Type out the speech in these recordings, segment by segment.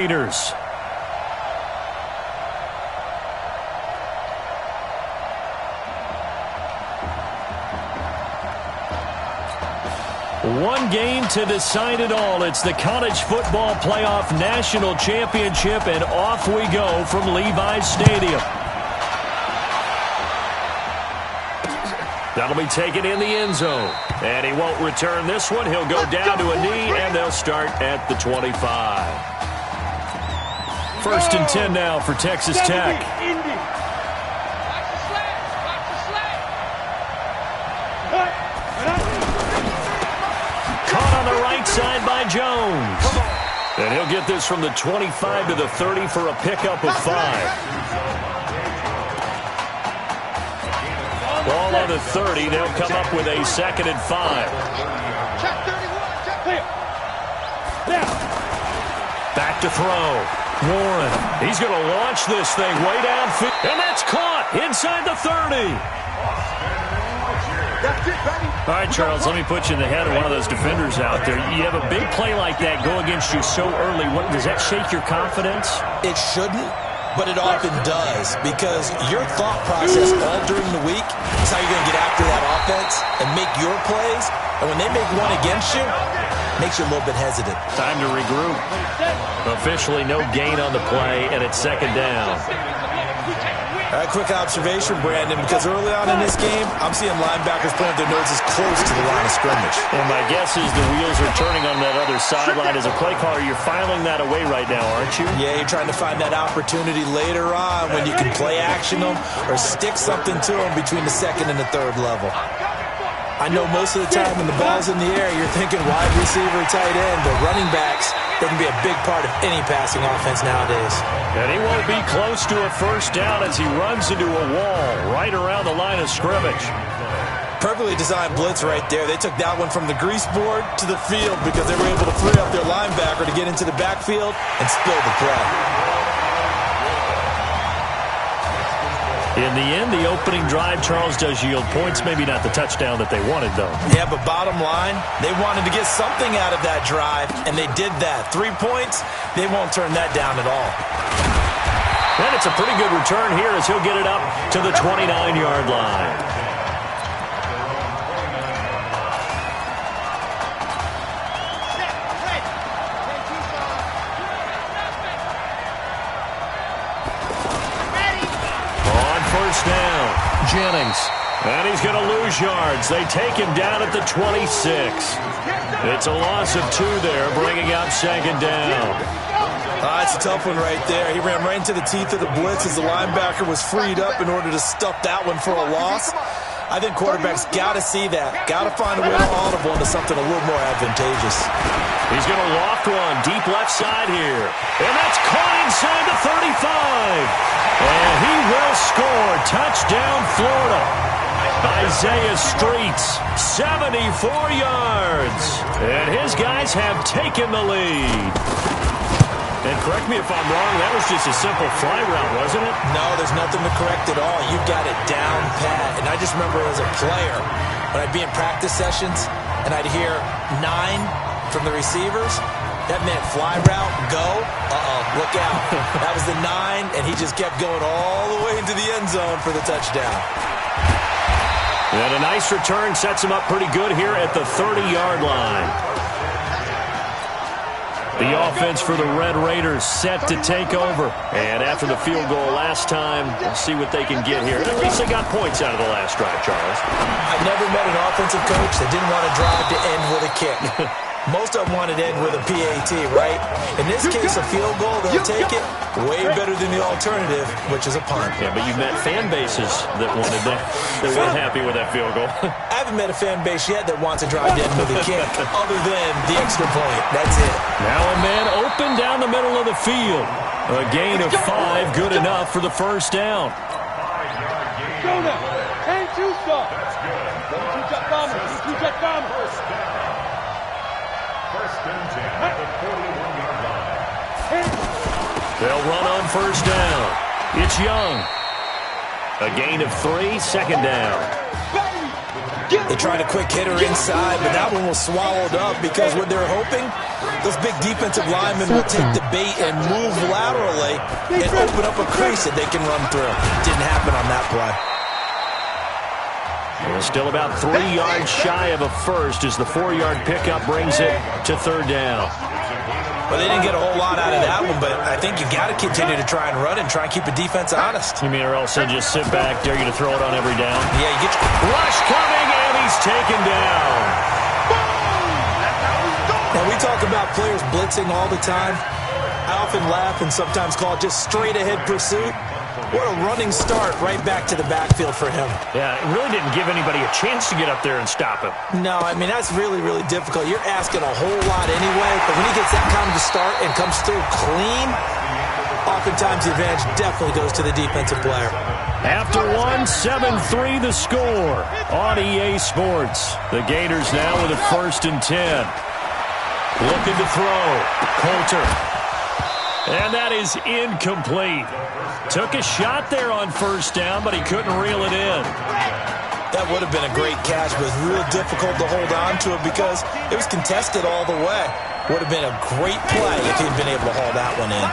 Raiders. One game to decide it all. It's the College Football Playoff National Championship, and off we go from Levi's Stadium. That'll be taken in the end zone. And he won't return this one. He'll go down to a knee, and they'll start at the 25. First and 10 now for Texas Tech. Caught on the right side by Jones. And he'll get this from the 25 to the 30 for a pickup of 5. Ball on the 30. They'll come up with a 2nd and 5. Back to throw. Warren. He's going to launch this thing way downfield. And that's caught inside the 30. All right, Charles, let me put you in the head of one of those defenders out there. You have a big play like that go against you so early. Does that shake your confidence? It shouldn't. But it often does, because your thought process all during the week is how you're going to get after that offense and make your plays. And when they make one against you, it makes you a little bit hesitant. Time to regroup. Officially no gain on the play, and it's 2nd down. All right, quick observation, Brandon, because early on in this game, I'm seeing linebackers playing their noses close to the line of scrimmage. And my guess is the wheels are turning on that other sideline. As a play caller, you're filing that away right now, aren't you? Yeah, you're trying to find that opportunity later on when you can play action them or stick something to them between the 2nd and the 3rd level. I know most of the time when the ball's in the air, you're thinking wide receiver, tight end, but running backs, they can be a big part of any passing offense nowadays. And he won't be close to a 1st down as he runs into a wall right around the line of scrimmage. Perfectly designed blitz right there. They took that one from the grease board to the field because they were able to free up their linebacker to get into the backfield and spill the play. In the end, the opening drive, Charles, does yield points. Maybe not the touchdown that they wanted, though. Yeah, but bottom line, they wanted to get something out of that drive, and they did that. 3 points, they won't turn that down at all. And it's a pretty good return here as he'll get it up to the 29-yard line. Down. Jennings. And he's going to lose yards. They take him down at the 26. It's a loss of 2 there, bringing up 2nd down. That's a tough one right there. He ran right into the teeth of the blitz as the linebacker was freed up in order to stuff that one for a loss. I think quarterbacks got to see that. Got to find a way to audible into something a little more advantageous. He's going to loft one deep left side here. And that's caught inside the 35. And he will score. Touchdown, Florida. Isaiah Streets, 74 yards. And his guys have taken the lead. And correct me if I'm wrong, that was just a simple fly route, wasn't it? No, there's nothing to correct at all. You got it down pat. And I just remember as a player, when I'd be in practice sessions, and I'd hear 9 from the receivers, that meant fly route, go, look out. That was the 9, and he just kept going all the way into the end zone for the touchdown. And a nice return sets him up pretty good here at the 30-yard line. The offense for the Red Raiders set to take over. And after the field goal last time, we'll see what they can get here. And at least they got points out of the last drive, Charles. I've never met an offensive coach that didn't want to drive to end with a kick. Most of them want it to end with a PAT, right? In this case, a field goal, they'll take it way better than the alternative, which is a punt. Yeah, but you've met fan bases that wanted that, that weren't happy with that field goal. I haven't met a fan base yet that wants to drive to end with a kick, other than the extra point. That's it. Now a man open down the middle of the field. A gain of 5, good enough for the 1st down. Go now. And 2 stop. They'll run on 1st down. It's Young. A gain of 3, 2nd down. They tried a quick hitter inside, but that one was swallowed up because what they're hoping, those big defensive linemen will take the bait and move laterally and open up a crease that they can run through. Didn't happen on that play. Well, still about 3 yards shy of a first as the 4-yard pickup brings it to third down. Well, they didn't get a whole lot out of that one, but I think you got to continue to try and run and try and keep the defense honest. You mean or else they'll just sit back, dare you to throw it on every down? Yeah, you get your... Rush coming, and he's taken down. Now, we talk about players blitzing all the time. I often laugh and sometimes call it just straight-ahead pursuit. What a running start right back to the backfield for him. Yeah, it really didn't give anybody a chance to get up there and stop him. No, I mean, that's really, really difficult. You're asking a whole lot anyway, but when he gets that kind of a start and comes through clean, oftentimes the advantage definitely goes to the defensive player. After 7-3 the score on EA Sports. The Gators now with a 1st and 10. Looking to throw. Coulter. And that is incomplete. Took a shot there on 1st down, but he couldn't reel it in. That would have been a great catch, but it was real difficult to hold on to it because it was contested all the way. Would have been a great play if he'd been able to haul that one in.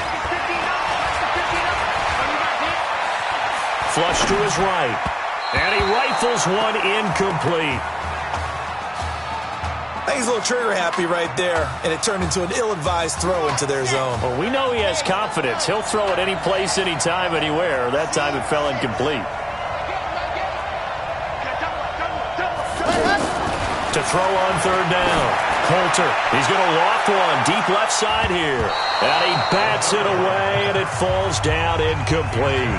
Flush to his right. And he rifles one incomplete. He's a little trigger happy right there, and it turned into an ill-advised throw into their zone. Well, we know he has confidence. He'll throw it any place, anytime, anywhere. That time it fell incomplete. To throw on 3rd down. Coulter. He's going to loft one deep left side here. And he bats it away, and it falls down incomplete.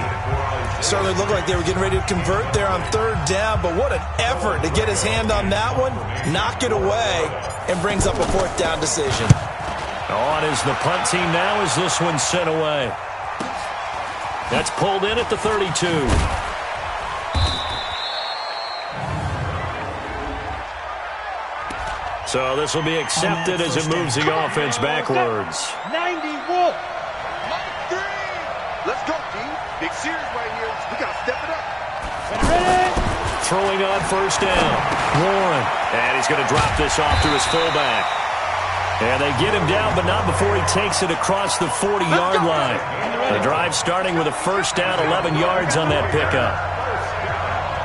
Certainly looked like they were getting ready to convert there on 3rd down, but what an effort to get his hand on that one, knock it away, and brings up a 4th down decision. On is the punt team now as this one's sent away. That's pulled in at the 32. So this will be accepted as it moves the offense backwards. 90 Wolf. Let's go, team. Big series right here. We got to step it up. Ready? Throwing on 1st down. Warren. And he's going to drop this off to his fullback. And they get him down, but not before he takes it across the 40-yard line. The drive starting with a 1st down, 11 yards on that pickup.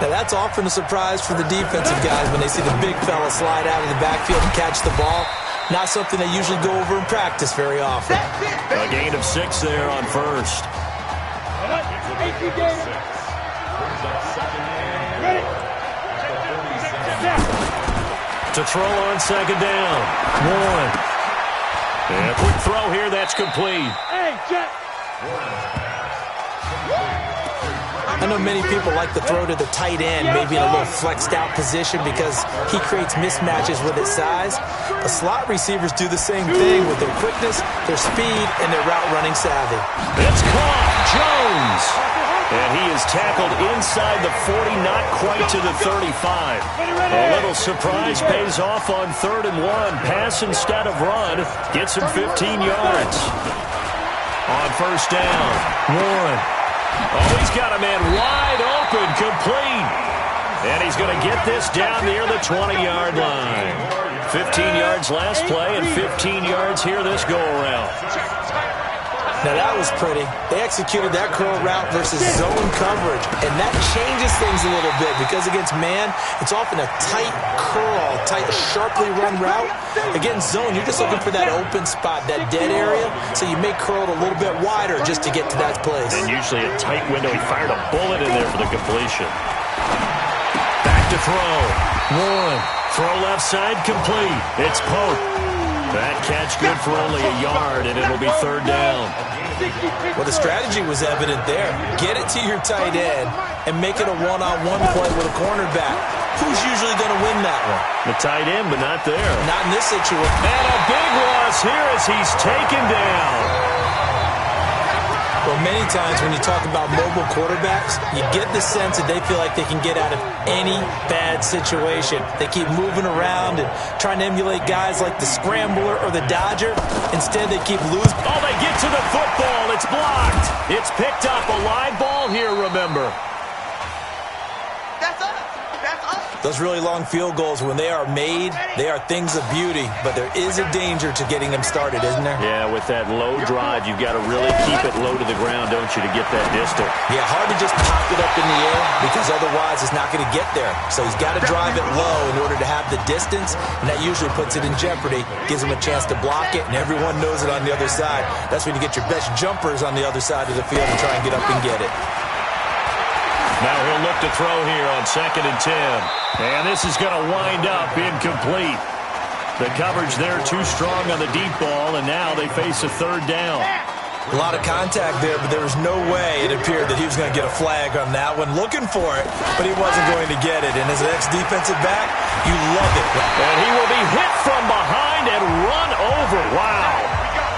Now, that's often a surprise for the defensive guys when they see the big fella slide out of the backfield and catch the ball. Not something they usually go over in practice very often. A gain of 6 there on 1st. To throw on 2nd down. Warren. And a quick throw here, that's complete. Hey, Jack. I know many people like to throw to the tight end, maybe in a little flexed out position because he creates mismatches with his size. The slot receivers do the same thing with their quickness, their speed, and their route running savvy. It's caught. Jones. And he is tackled inside the 40, not quite to the 35. A little surprise pays off on 3rd and 1. Pass instead of run. Gets him 15 yards. On 1st down, Warren. Oh, he's got a man wide open, complete. And he's going to get this down near the 20-yard line. 15 yards last play and 15 yards here this go-around. Now, that was pretty. They executed that curl route versus zone coverage, and that changes things a little bit because against man, it's often a tight curl, tight, sharply run route. Against zone, you're just looking for that open spot, that dead area, so you may curl it a little bit wider just to get to that place. And usually a tight window. He fired a bullet in there for the completion. Back to throw. Warren. Throw left side, complete. It's Pope. That catch good for only a yard, and it'll be 3rd down. Well, the strategy was evident there. Get it to your tight end and make it a one-on-one play with a cornerback. Who's usually going to win that one? The tight end, but not there. Not in this situation. And a big loss here as he's taken down. Well, many times when you talk about mobile quarterbacks, you get the sense that they feel like they can get out of any bad situation. They keep moving around and trying to emulate guys like the Scrambler or the Dodger. Instead, they keep losing. Oh, they get to the football. It's blocked. It's picked up. A live ball here, remember. That's us. That's us. Those really long field goals, when they are made, they are things of beauty, but there is a danger to getting them started, isn't there? Yeah, with that low drive, you've got to really keep it low to the ground, don't you, to get that distance. Yeah, hard to just pop it up in the air because otherwise it's not going to get there. So he's got to drive it low in order to have the distance, and that usually puts it in jeopardy, gives him a chance to block it, and everyone knows it on the other side. That's when you get your best jumpers on the other side of the field and try and get up and get it. Now he'll look to throw here on 2nd and 10. And this is going to wind up incomplete. The coverage there too strong on the deep ball, and now they face a 3rd down. A lot of contact there, but there was no way it appeared that he was going to get a flag on that one. Looking for it, but he wasn't going to get it. And as an ex-defensive back, you love it. And he will be hit from behind and run over. Wow.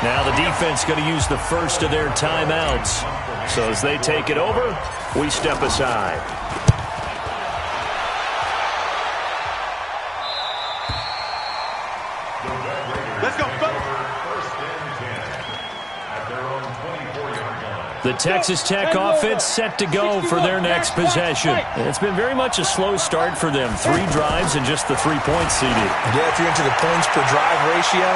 Now the defense going to use the first of their timeouts. So as they take it over, we step aside. Let's go, folks. The Texas Tech offense set to go for their next possession. It's been very much a slow start for them. 3 drives and just the 3 points seeded. Yeah, if you're into the points per drive ratio,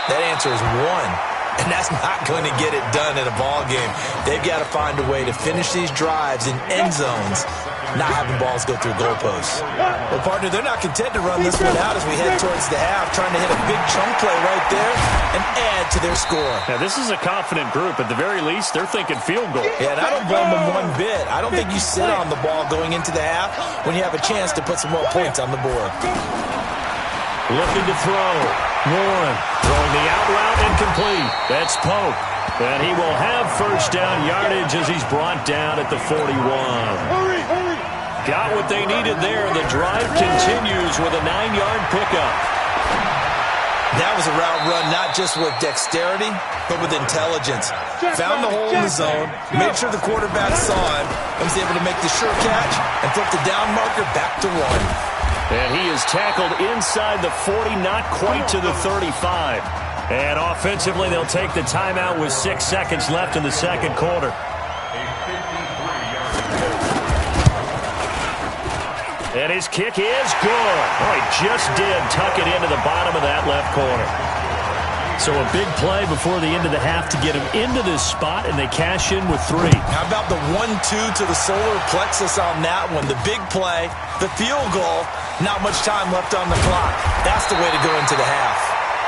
that answer is 1. And that's not going to get it done in a ball game. They've got to find a way to finish these drives in end zones, not having balls go through goalposts. Well, partner, they're not content to run this one out as we head towards the half, trying to hit a big chunk play right there and add to their score. Now, this is a confident group. At the very least, they're thinking field goal. Yeah, and I don't blame them one bit. I don't think you sit on the ball going into the half when you have a chance to put some more points on the board. Looking to throw. Warren throwing the out route incomplete. That's Pope. And he will have first down yardage as he's brought down at the 41. Got what they needed there. The drive continues with a 9-yard pickup. That was a route run not just with dexterity, but with intelligence. Found the hole in the zone, made sure the quarterback saw him, and was able to make the sure catch and flip the down marker back to 1. And he is tackled inside the 40, not quite to the 35. And offensively, they'll take the timeout with 6 seconds left in the second quarter. And his kick is good. Oh, he just did tuck it into the bottom of that left corner. So a big play before the end of the half to get him into this spot, and they cash in with 3. How about the 1-2 to the solar plexus on that one? The big play, the field goal, not much time left on the clock. That's the way to go into the half.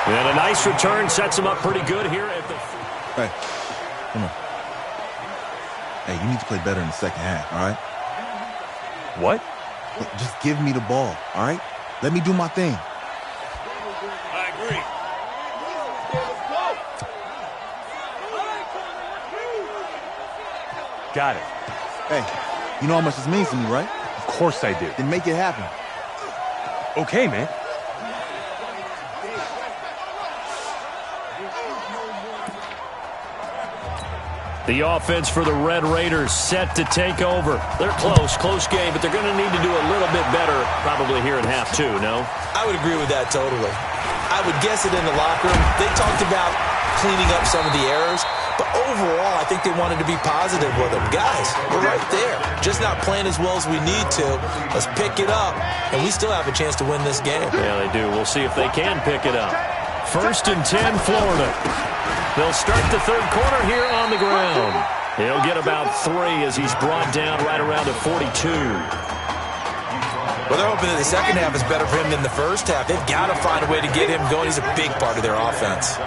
And a nice return sets him up pretty good here at the... Hey, come on. Hey, you need to play better in the second half, all right? What? Just give me the ball, all right? Let me do my thing. I agree. Got it. Hey, you know how much this means to me, right? Of course I do. Then make it happen. Okay, man. The offense for the Red Raiders set to take over. They're close game, but they're going to need to do a little bit better probably here in half 2, no? I would agree with that totally. I would guess it in the locker room. They talked about cleaning up some of the errors, but overall, I think they wanted to be positive with them. Guys, we're right there. Just not playing as well as we need to. Let's pick it up, and we still have a chance to win this game. Yeah, they do. We'll see if they can pick it up. 1st and 10, Florida. They'll start the third quarter here on the ground. He'll get about 3 as he's brought down right around the 42. Well, they're hoping that the second half is better for him than the first half. They've got to find a way to get him going. He's a big part of their offense.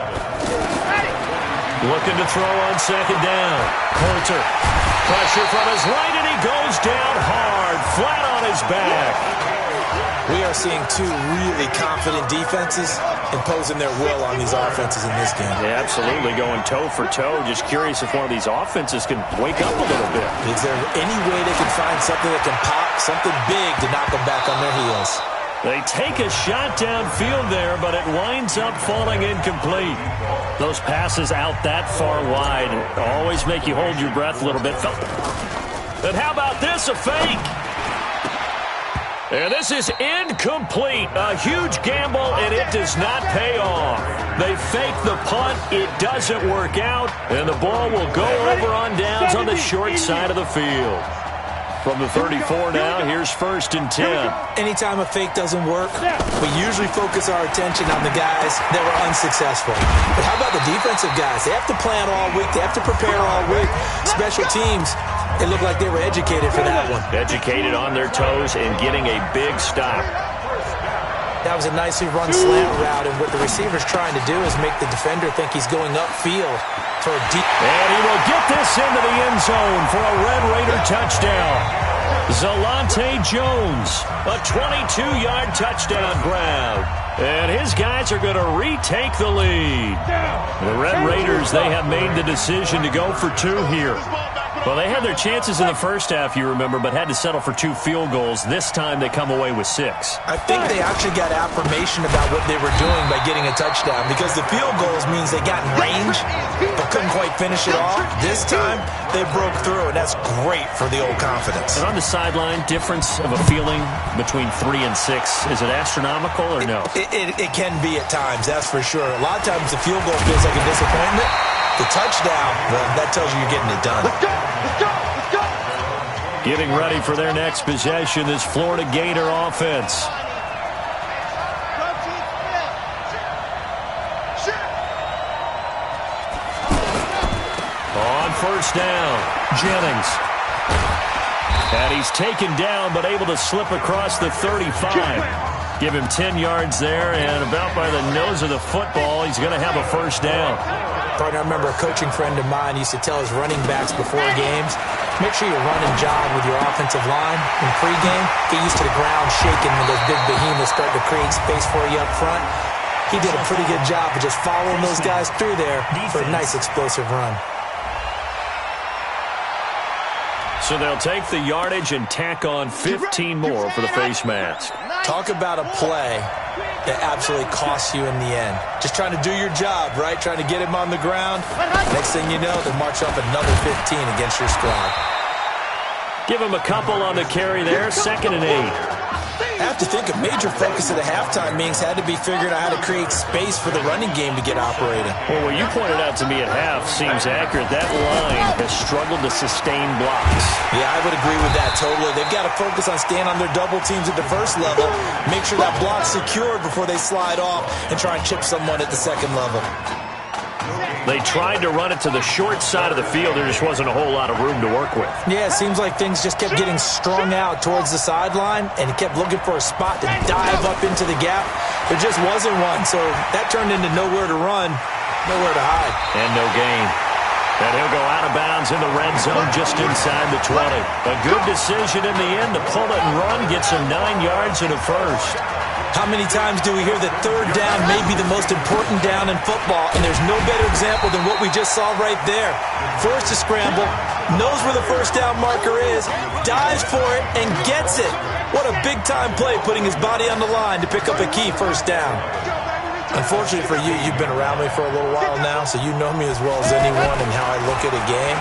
Looking to throw on 2nd down. Coulter. Pressure from his right, and he goes down hard, flat on his back. We are seeing 2 really confident defenses imposing their will on these offenses in this game. Yeah, absolutely, going toe for toe. Just curious if one of these offenses can wake up a little bit. Is there any way they can find something that can pop, something big to knock them back on their heels? They take a shot downfield there, but it winds up falling incomplete. Those passes out that far wide always make you hold your breath a little bit. And how about this, a fake? And this is incomplete. A huge gamble, and it does not pay off. They fake the punt. It doesn't work out, and the ball will go over on downs on the short side of the field. From the 34 now, here's 1st and 10. Anytime a fake doesn't work, we usually focus our attention on the guys that were unsuccessful. But how about the defensive guys? They have to plan all week. They have to prepare all week. Special teams, it looked like they were educated for that one. Educated on their toes and getting a big stop. That was a nicely run slant route, and what the receiver's trying to do is make the defender think he's going upfield for a deep. And he will get this into the end zone for a Red Raider touchdown. Zalante Jones, a 22-yard touchdown grab. And his guys are going to retake the lead. The Red Raiders, they have made the decision to go for 2 here. Well, they had their chances in the first half, you remember, but had to settle for 2 field goals. This time they come away with 6. I think they actually got affirmation about what they were doing by getting a touchdown, because the field goals means they got in range but couldn't quite finish it off. This time they broke through, and that's great for the old confidence. And on the sideline, difference of a feeling between 3 and 6, is it astronomical or no? It can be at times, that's for sure. A lot of times the field goal feels like a disappointment. The touchdown, well, that tells you you're getting it done. Let's go! Let's go! Let's go! Getting ready for their next possession is Florida Gator offense. On 1st down, Jennings. And he's taken down but able to slip across the 35. Give him 10 yards there, and about by the nose of the football, he's going to have a 1st down. Partner, I remember a coaching friend of mine used to tell his running backs before games, make sure you run and jog with your offensive line in pregame. Get used to the ground shaking when those big behemoths start to create space for you up front. He did a pretty good job of just following those guys through there for a nice explosive run. So they'll take the yardage and tack on 15 more for the face mask. Talk about a play that absolutely costs you in the end. Just trying to do your job, right? Trying to get him on the ground. Next thing you know, they march up another 15 against your squad. Give him a couple on the carry there, 2nd and 8. I have to think a major focus of the halftime meetings had to be figuring out how to create space for the running game to get operating. Well, what you pointed out to me at half seems accurate. That line has struggled to sustain blocks. Yeah, I would agree with that totally. They've got to focus on staying on their double teams at the first level, make sure that block's secured before they slide off and try and chip someone at the second level. They tried to run it to the short side of the field. There just wasn't a whole lot of room to work with. Yeah, it seems like things just kept getting strung out towards the sideline, and he kept looking for a spot to dive up into the gap. There just wasn't one, so that turned into nowhere to run, nowhere to hide. And no gain. And he'll go out of bounds in the red zone just inside the 20. A good decision in the end to pull it and run, gets him 9 yards and a 1st. How many times do we hear that 3rd down may be the most important down in football, and there's no better example than what we just saw right there. Forced to scramble, knows where the 1st down marker is, dives for it, and gets it. What a big-time play, putting his body on the line to pick up a key 1st down. Unfortunately for you, you've been around me for a little while now, so you know me as well as anyone and how I look at a game.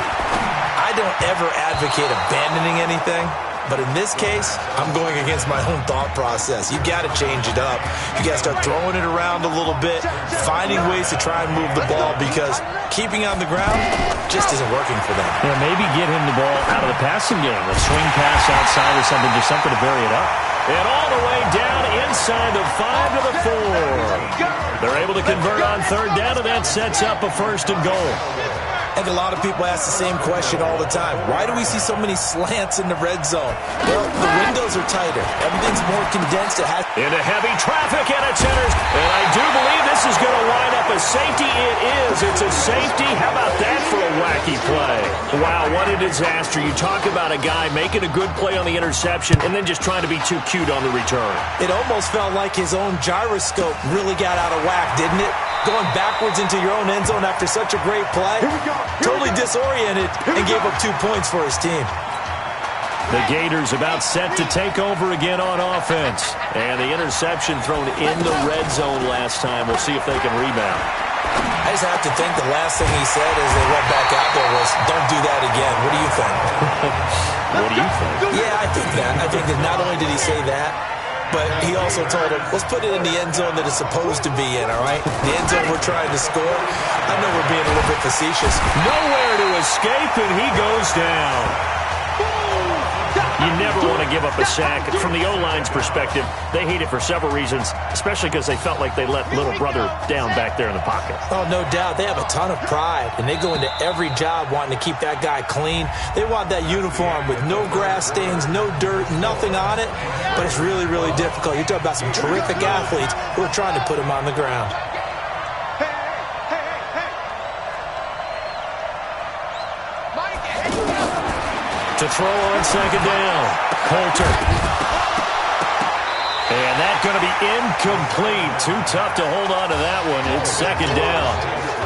I don't ever advocate abandoning anything. But in this case, I'm going against my own thought process. You got to change it up. You got to start throwing it around a little bit, finding ways to try and move the ball, because keeping on the ground just isn't working for them. Yeah, maybe get him the ball out of the passing game, a swing pass outside or something, just something to vary it up. And all the way down inside the 5 to the 4. They're able to convert on 3rd down, and that sets up a 1st and goal. I think a lot of people ask the same question all the time. Why do we see so many slants in the red zone? Well, the windows are tighter. Everything's more condensed. Into heavy traffic, and it's enters. And I do believe this is going to wind up a safety. It is. It's a safety. How about that for a wacky play? Wow, what a disaster. You talk about a guy making a good play on the interception and then just trying to be too cute on the return. It almost felt like his own gyroscope really got out of whack, didn't it? Going backwards into your own end zone after such a great play. Totally disoriented and gave up 2 points for his team. The Gators about set to take over again on offense. And the interception thrown in the red zone last time. We'll see if they can rebound. I just have to think the last thing he said as they went back out there was, don't do that again. What do you think? What do you think? Yeah, I think that. I think that not only did he say that, but he also told him, let's put it in the end zone that it's supposed to be in, all right? The end zone we're trying to score. I know we're being a little bit facetious. Nowhere to escape, and he goes down. You never want to give up a sack. From the O-line's perspective, they hate it for several reasons, especially because they felt like they let little brother down back there in the pocket. Oh, no doubt. They have a ton of pride, and they go into every job wanting to keep that guy clean. They want that uniform with no grass stains, no dirt, nothing on it, but it's really, really difficult. You're talking about some terrific athletes who are trying to put him on the ground. To throw on second down, Coulter. And that's going to be incomplete. Too tough to hold on to that one. It's second down.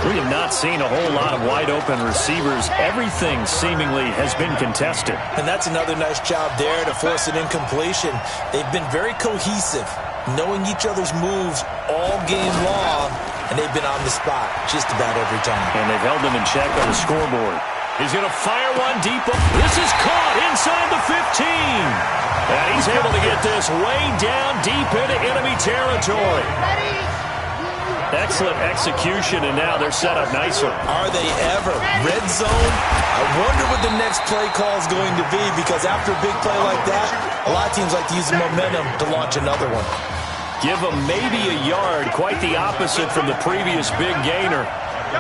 We have not seen a whole lot of wide-open receivers. Everything seemingly has been contested. And that's another nice job there to force an incompletion. They've been very cohesive, knowing each other's moves all game long, and they've been on the spot just about every time. And they've held them in check on the scoreboard. He's going to fire one deep. This is caught inside the 15. And he's able to get this way down deep into enemy territory. Excellent execution, and now they're set up nicely. Are they ever? Red zone? I wonder what the next play call is going to be, because after a big play like that, a lot of teams like to use the momentum to launch another one. Give them maybe a yard, quite the opposite from the previous big gainer.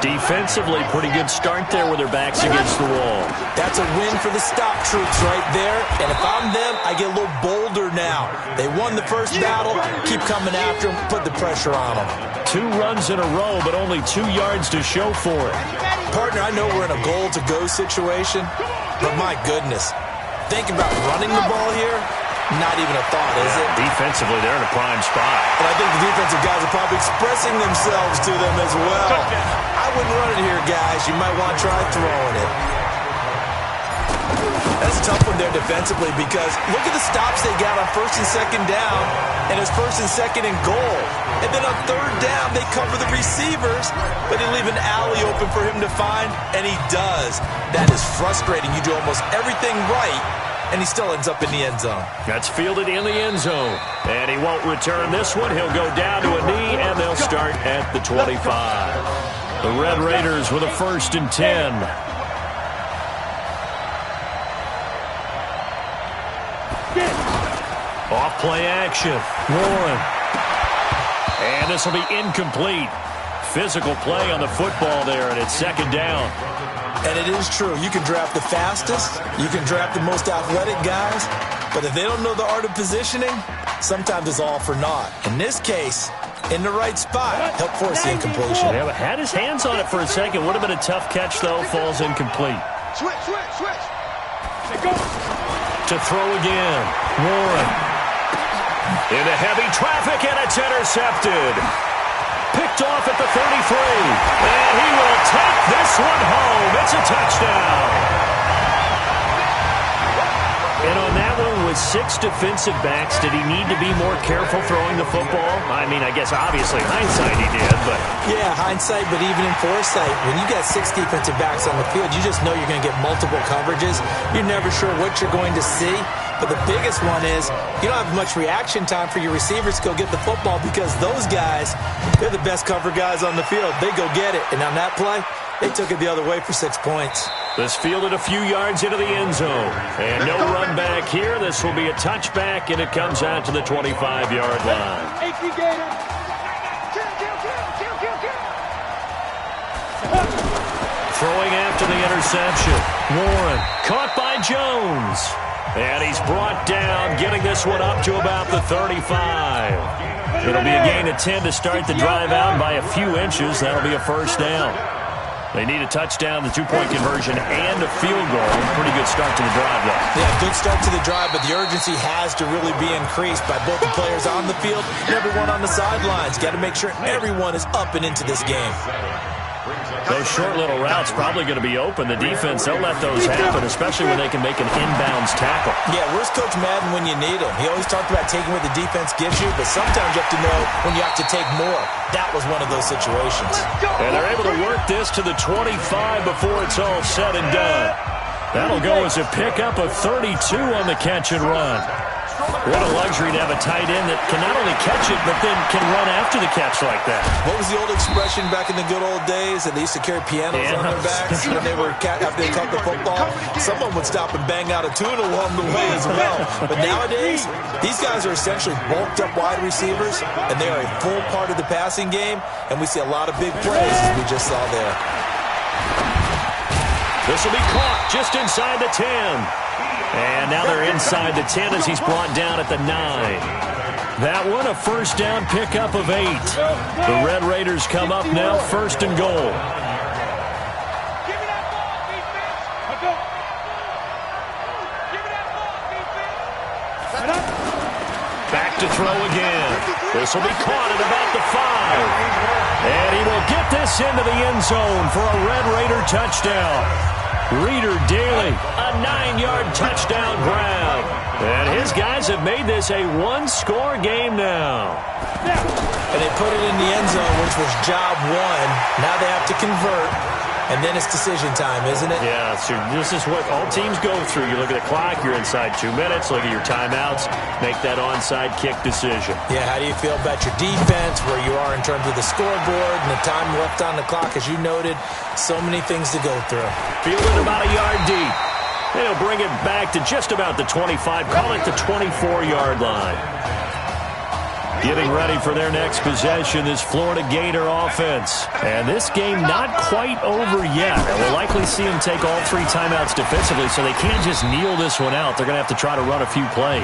Defensively, pretty good start there with their backs against the wall. That's a win for the stop troops right there. And if I'm them, I get a little bolder now. They won the first battle. Keep coming after them. Put the pressure on them. 2 runs in a row, but only 2 yards to show for it. Partner, I know we're in a goal-to-go situation, but my goodness. Think about running the ball here. Not even a thought, is it? Defensively, they're in a prime spot. And I think the defensive guys are probably expressing themselves to them as well. I wouldn't run it here, guys. You might want to try throwing it. That's a tough one there defensively, because look at the stops they got on first and second down, and it's first and second and goal. And then on third down, they cover the receivers, but they leave an alley open for him to find, and he does. That is frustrating. You do almost everything right, and he still ends up in the end zone. That's fielded in the end zone. And he won't return this one. He'll go down to a knee, and they'll start at the 25. The Red Raiders with a 1st and 10. Off play action. Warren. And this will be incomplete. Physical play on the football there, and it's second down. And it is true. You can draft the fastest. You can draft the most athletic guys. But if they don't know the art of positioning, sometimes it's all for naught. In this case, in the right spot, help force the incompletion. Yeah, but had his hands on it for a second. Would have been a tough catch, though. Falls incomplete. Switch. To throw again. Warren. Into heavy traffic, and it's intercepted. Picked off at the 33. And he will take this one home. It's a touchdown. And on that one, with 6 defensive backs, did he need to be more careful throwing the football? I mean, I guess obviously hindsight he did, but... Yeah, hindsight, but even in foresight, when you got 6 defensive backs on the field, you just know you're going to get multiple coverages. You're never sure what you're going to see. But the biggest one is you don't have much reaction time for your receivers to go get the football, because those guys, they're the best cover guys on the field. They go get it. And on that play, they took it the other way for 6 points. This fielded a few yards into the end zone. And no run back here. This will be a touchback, and it comes out to the 25-yard line. Throwing after the interception. Warren caught by Jones. And he's brought down, getting this one up to about the 35. It'll be a gain of 10 to start the drive out by a few inches. That'll be a first down. They need a touchdown, the 2-point conversion, and a field goal. Pretty good start to the drive, though. Yeah, good start to the drive, but the urgency has to really be increased by both the players on the field and everyone on the sidelines. Got to make sure everyone is up and into this game. Those short little routes probably going to be open. The defense, they'll let those happen, especially when they can make an inbounds tackle. Yeah, where's Coach Madden when you need him? He always talked about taking what the defense gives you, but sometimes you have to know when you have to take more. That was one of those situations. And they're able to work this to the 25 before it's all said and done. That'll go as a pickup of 32 on the catch and run. What a luxury to have a tight end that can not only catch it, but then can run after the catch like that. What was the old expression back in the good old days that they used to carry pianos on their backs when they were after they caught the football? Someone would stop and bang out a tune along the way as well. But nowadays, these guys are essentially bulked up wide receivers, and they are a full part of the passing game, and we see a lot of big plays as we just saw there. This will be caught just inside the 10. And now they're inside the 10 as he's brought down at the 9. That one, a first down pickup of 8. The Red Raiders come up now, first and goal. Back to throw again. This will be caught at about the 5. And he will get this into the end zone for a Red Raider touchdown. Reader Daly, a 9-yard touchdown grab. And his guys have made this a one-score game now. And they put it in the end zone, which was job 1. Now they have to convert. And then it's decision time, isn't it? Yeah, so this is what all teams go through. You look at the clock, you're inside 2 minutes, look at your timeouts, make that onside kick decision. Yeah, how do you feel about your defense, where you are in terms of the scoreboard and the time left on the clock? As you noted, so many things to go through. Fielded about a yard deep. And he'll bring it back to just about the 25, call it the 24-yard line. Getting ready for their next possession, this Florida Gator offense. And this game not quite over yet. We'll likely see them take all 3 timeouts defensively, so they can't just kneel this one out. They're going to have to try to run a few plays.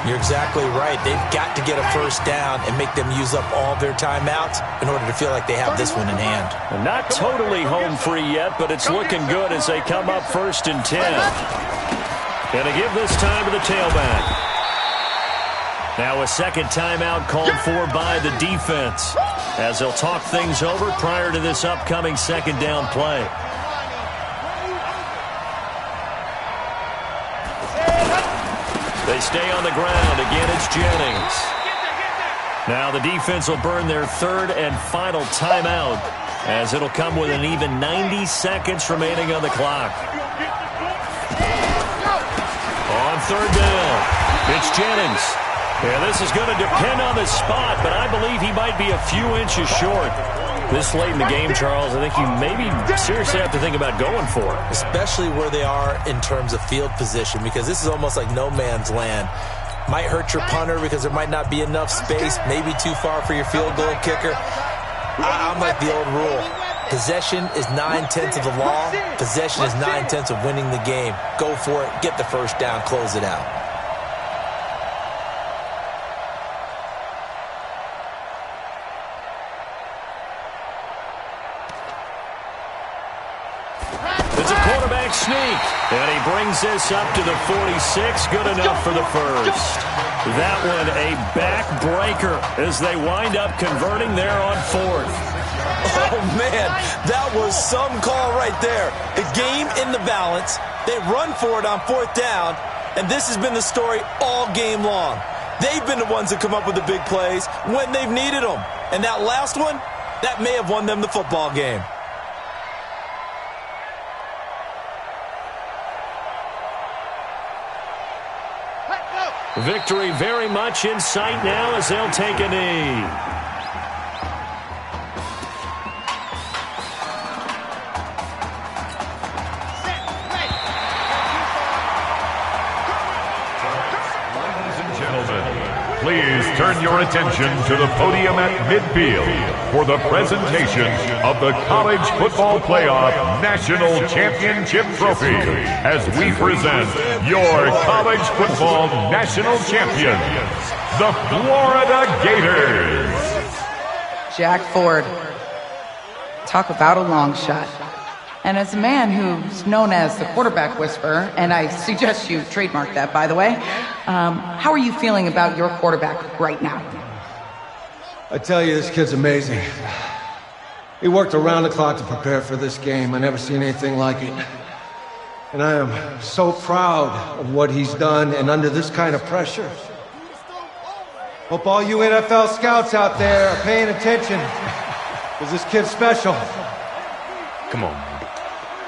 You're exactly right. They've got to get a first down and make them use up all their timeouts in order to feel like they have this one in hand. And not totally home free yet, but it's looking good as they come up first and 10. Going to give this time to the tailback. Now a second timeout called for by the defense as they'll talk things over prior to this upcoming second down play. They stay on the ground. Again, it's Jennings. Now the defense will burn their third and final timeout as it'll come with an even 90 seconds remaining on the clock. On third down, it's Jennings. Yeah, this is going to depend on the spot, but I believe he might be a few inches short. This late in the game, Charles, I think you maybe seriously have to think about going for it. Especially where they are in terms of field position, because this is almost like no man's land. Might hurt your punter because there might not be enough space, maybe too far for your field goal kicker. I'm like the old rule. Possession is 9/10 of the law. Possession is 9/10 of winning the game. Go for it. Get the first down. Close it out. Sneak, and he brings this up to the 46. Good enough for the first. That one a backbreaker as they wind up converting there on 4th. Oh, man, that was some call right there. The game in the balance. They run for it on 4th down, and this has been the story all game long. They've been the ones that come up with the big plays when they've needed them. And that last one, that may have won them the football game. Victory very much in sight now as they'll take a knee. Ladies and gentlemen, please turn your attention to the podium at midfield for the presentation of the College Football Playoff National Championship Trophy as we present your college football national champions, the Florida Gators. Jack Ford. Talk about a long shot. And as a man who's known as the quarterback whisperer, and I suggest you trademark that, by the way, how are you feeling about your quarterback right now? I tell you, this kid's amazing. He worked around the clock to prepare for this game. I never seen anything like it. And I am so proud of what he's done, and under this kind of pressure. Hope all you NFL scouts out there are paying attention, because this kid's special. Come on, man.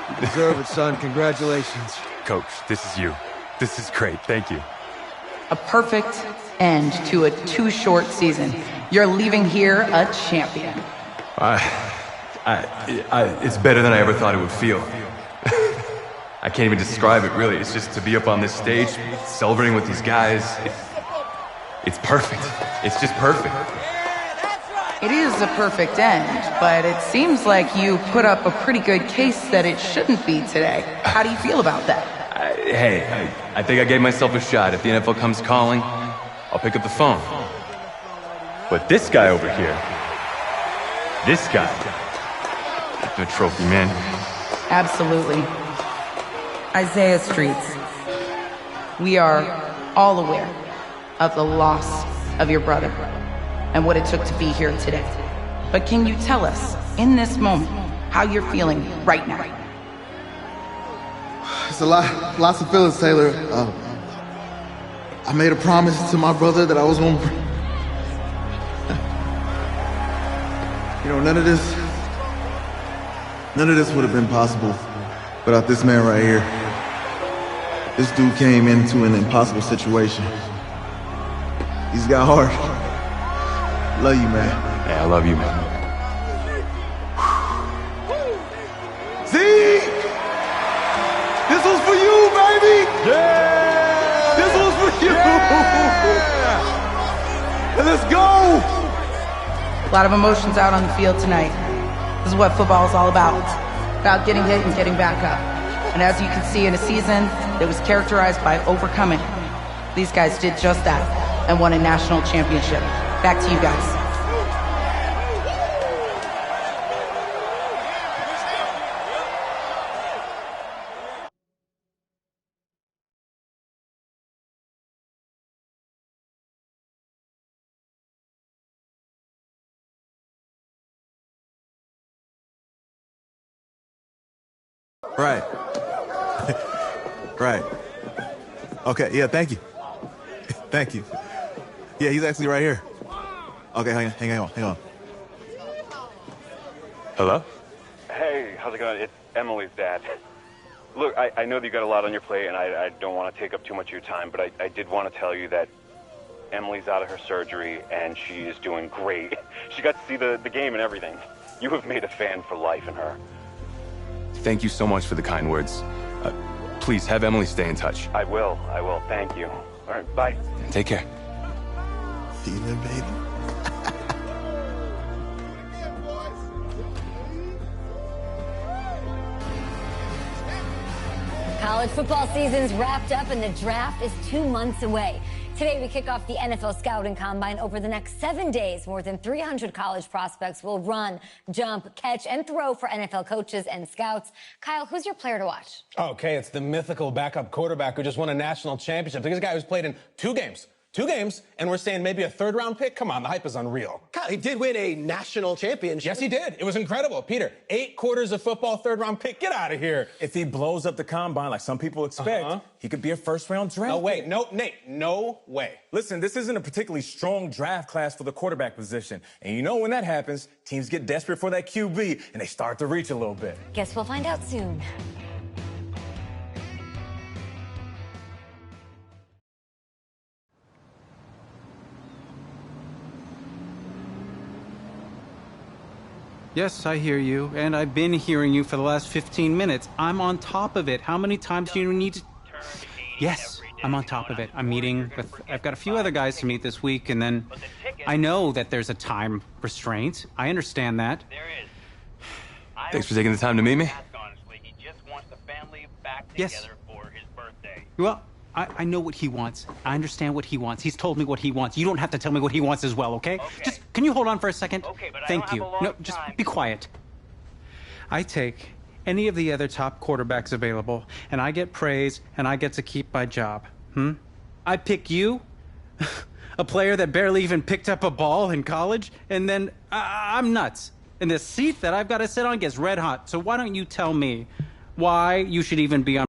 You deserve it, son. Congratulations. Coach, this is you. This is great. Thank you. A perfect end to a too short season. You're leaving here a champion. It's better than I ever thought it would feel. I can't even describe it, really. It's just to be up on this stage, celebrating with these guys. It's perfect. It's just perfect. It is a perfect end, but it seems like you put up a pretty good case that it shouldn't be today. How do you feel about that? I think I gave myself a shot. If the NFL comes calling, I'll pick up the phone. But this guy over here, this guy, the trophy, man. Absolutely. Isaiah Streets, we are all aware of the loss of your brother and what it took to be here today. But can you tell us, in this moment, how you're feeling right now? It's lots of feelings, Taylor. I made a promise to my brother that I was going to... none of this would have been possible without this man right here. This dude came into an impossible situation. He's got heart. Love you, man. Yeah, I love you, man. See? This was for you, baby! Yeah! This was for you! Yeah! And let's go! A lot of emotions out on the field tonight. This is what football is all about getting hit and getting back up. And as you can see, in a season that was characterized by overcoming, these guys did just that and won a national championship. Back to you guys. Right. Right. Okay, yeah, thank you. Thank you. Yeah, he's actually right here. Okay, hang on. Hello? Hey, how's it going? It's Emily's dad. Look, I know that you got a lot on your plate, and I don't want to take up too much of your time, but I did want to tell you that Emily's out of her surgery, and she is doing great. She got to see the game and everything. You have made a fan for life in her. Thank you so much for the kind words. Please have Emily stay in touch. I will. Thank you. All right, bye. Take care. Feeling, baby. College football season's wrapped up and the draft is 2 months away. Today, we kick off the NFL Scouting Combine. Over the next 7 days, more than 300 college prospects will run, jump, catch, and throw for NFL coaches and scouts. Kyle, who's your player to watch? Okay, it's the mythical backup quarterback who just won a national championship. This guy who's played in two games, and we're saying maybe a third-round pick? Come on, the hype is unreal. Kyle, he did win a national championship. Yes, he did. It was incredible. Peter, 8 quarters of football, third-round pick. Get out of here. If he blows up the combine like some people expect, he could be a first-round draft No way. pick. No, Nate, no way. Listen, this isn't a particularly strong draft class for the quarterback position. And you know when that happens, teams get desperate for that QB, and they start to reach a little bit. Guess we'll find out soon. Yes, I hear you, and I've been hearing you for the last 15 minutes. I'm on top of it. How many times do you need to... Yes, I'm on top of it. I'm meeting with... I've got a few other guys to meet this week, and then I know that there's a time restraint. I understand that. Thanks for taking the time to meet me. Yes. Well, I know what he wants. I understand what he wants. He's told me what he wants. You don't have to tell me what he wants as well, okay? Just, can you hold on for a second? Thank you. No, just be quiet. I take any of the other top quarterbacks available, and I get praise, and I get to keep my job. I pick you, a player that barely even picked up a ball in college, and then I'm nuts. And the seat that I've got to sit on gets red hot. So why don't you tell me why you should even be on...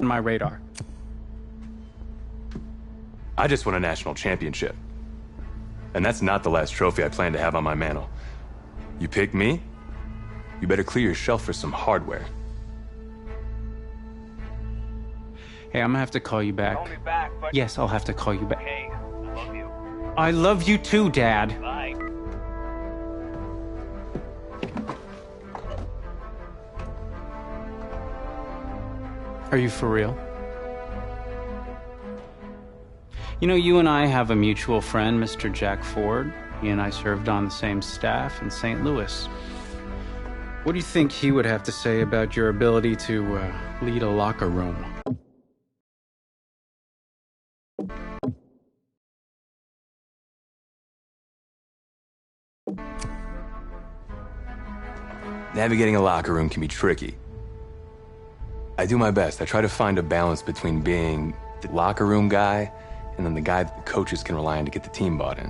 my radar. I just won a national championship. And that's not the last trophy I plan to have on my mantle. You pick me, you better clear your shelf for some hardware. Hey, I'm gonna have to call you back. Call me back, but... Yes, I'll have to call you back. Hey, I love you. I love you too, Dad. Bye. Are you for real? You know, you and I have a mutual friend, Mr. Jack Ford. He and I served on the same staff in St. Louis. What do you think he would have to say about your ability to lead a locker room? Navigating a locker room can be tricky. I do my best. I try to find a balance between being the locker room guy and then the guy that the coaches can rely on to get the team bought in.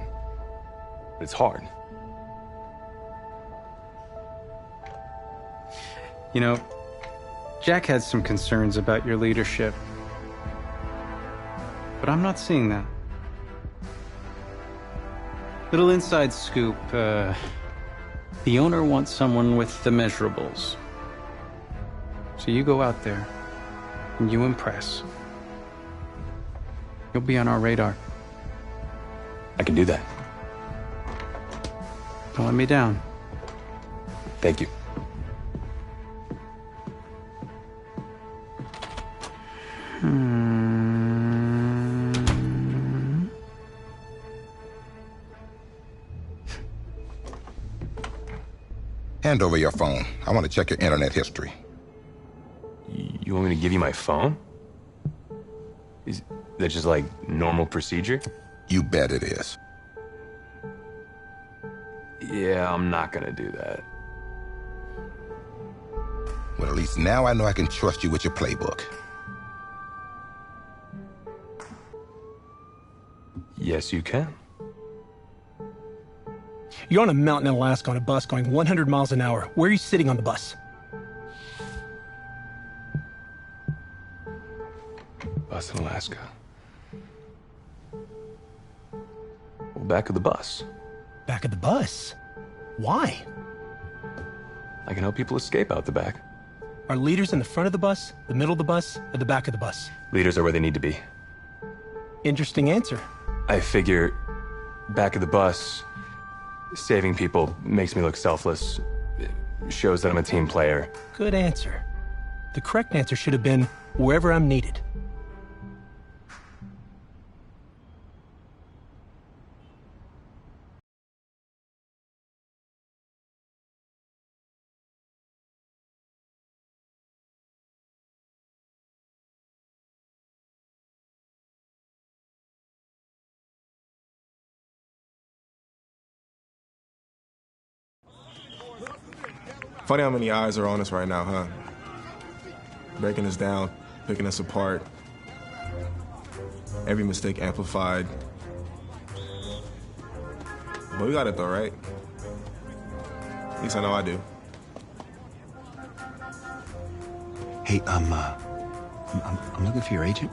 But it's hard. You know, Jack had some concerns about your leadership, but I'm not seeing that. Little inside scoop, the owner wants someone with the measurables. So you go out there and you impress. You'll be on our radar. I can do that. Don't let me down. Thank you. Hand over your phone. I want to check your internet history. You want me to give you my phone? Is that just like normal procedure? You bet it is. Yeah, I'm not gonna do that. Well, at least now I know I can trust you with your playbook. Yes, you can. You're on a mountain in Alaska on a bus going 100 miles an hour. Where are you sitting on the bus? Bus in Alaska. Well, back of the bus. Back of the bus? Why? I can help people escape out the back. Are leaders in the front of the bus, the middle of the bus, or the back of the bus? Leaders are where they need to be. Interesting answer. I figure back of the bus, saving people makes me look selfless. It shows that I'm a team player. Good answer. The correct answer should have been wherever I'm needed. Funny how many eyes are on us right now, huh? Breaking us down, picking us apart. Every mistake amplified. But we got it though, right? At least I know I do. Hey, I'm looking for your agent.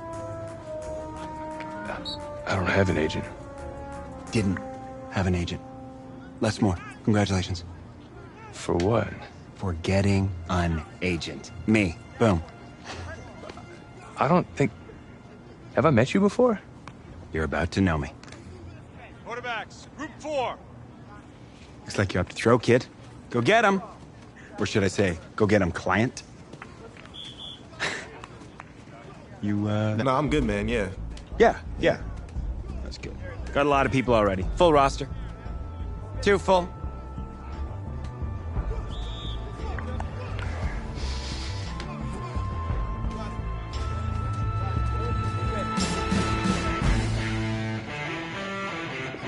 I don't have an agent. Didn't have an agent. Less more. Congratulations. For what? For getting an agent. Me. Boom. I don't think... Have I met you before? You're about to know me. Quarterbacks, group 4. Looks like you're up to throw, kid. Go get him. Or should I say, go get him, client? You, No, I'm good, man, yeah. Yeah. That's good. Got a lot of people already. Full roster. 2 full.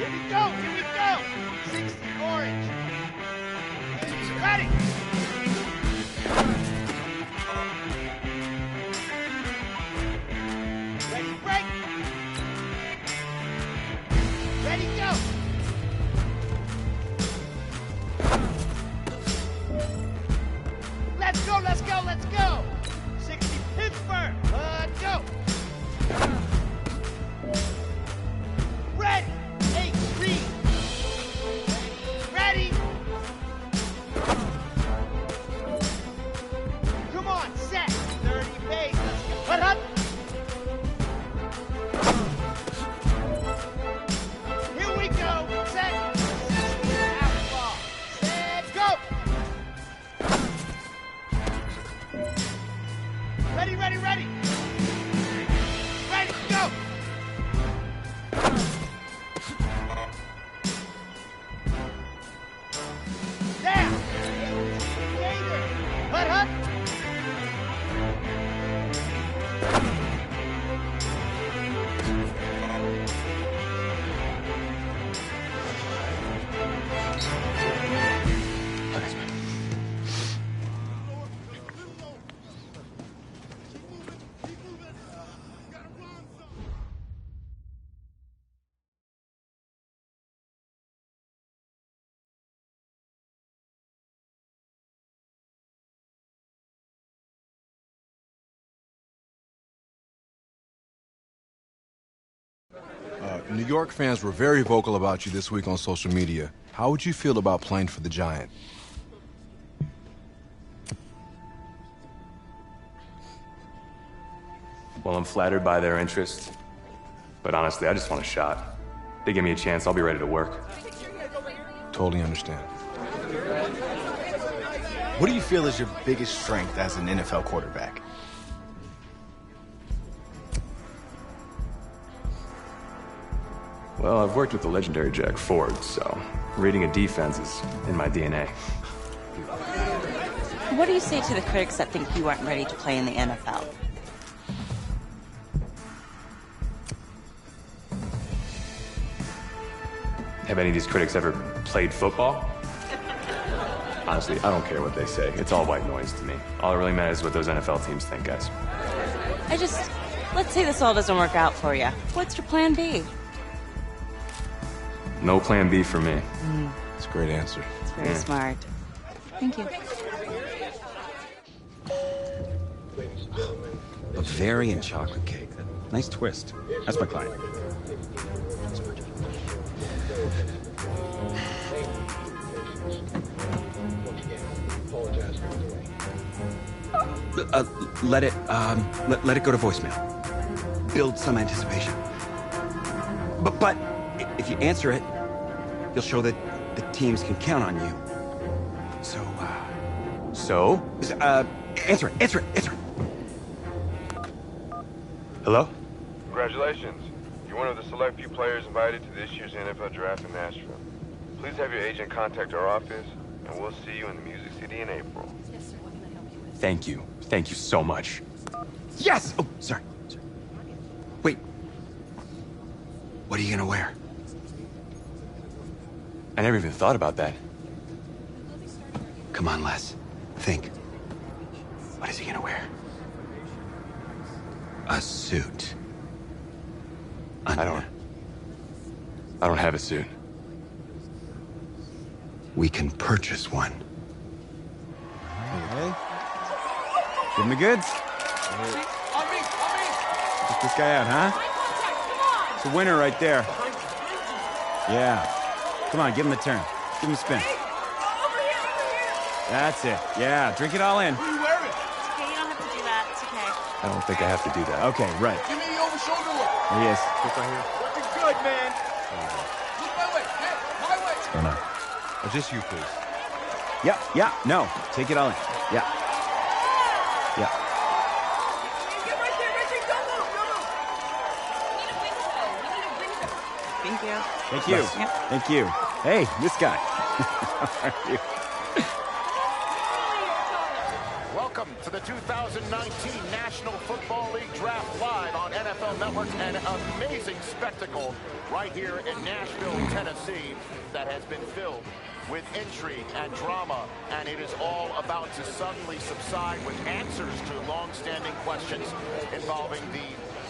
Here we go. 60 orange. Ready. Ready, break. Ready, go. Let's go. 60 Pittsburgh. Go. Ready. 8 green. New York fans were very vocal about you this week on social media. How would you feel about playing for the Giant? Well, I'm flattered by their interest, but honestly, I just want a shot. They give me a chance, I'll be ready to work. Totally understand. What do you feel is your biggest strength as an NFL quarterback? Well, I've worked with the legendary Jack Ford, so reading a defense is in my DNA. What do you say to the critics that think you aren't ready to play in the NFL? Have any of these critics ever played football? Honestly, I don't care what they say. It's all white noise to me. All that really matters is what those NFL teams think, guys. Let's say this all doesn't work out for you. What's your plan B? No plan B for me. That's a great answer. It's very smart. Thank you. Bavarian chocolate cake. Nice twist. That's my client. Let it go to voicemail. Build some anticipation. But if you answer it, you'll show that the teams can count on you. So, answer it. Hello? Congratulations. You're one of the select few players invited to this year's NFL draft in Nashville. Please have your agent contact our office, and we'll see you in the Music City in April. Thank you. Thank you so much. Yes! Oh, sorry. Wait. What are you gonna wear? I never even thought about that. Come on, Les. Think. What is he gonna wear? A suit. I don't have a suit. We can purchase one. Hey. Give him the goods. Get this guy out, huh? It's a winner right there. Yeah. Come on, give him a turn. Give him a spin. That's it. Yeah, drink it all in. What are you wearing? It's okay, you don't have to do that. It's okay. I don't think I have to do that. Okay, right. Give me the over-shoulder look. There he is. Looking good, man. Look my way. Hey, my way. What's going on? Oh, just you, please. Yeah, no. Take it all in. Yeah. Get right there. Don't move. Thank you. Thank you. Yep. Thank you. Hey, this guy. How are you? Welcome to the 2019 National Football League Draft live on NFL Network. An amazing spectacle right here in Nashville, Tennessee that has been filled with intrigue and drama, and it is all about to suddenly subside with answers to long-standing questions involving the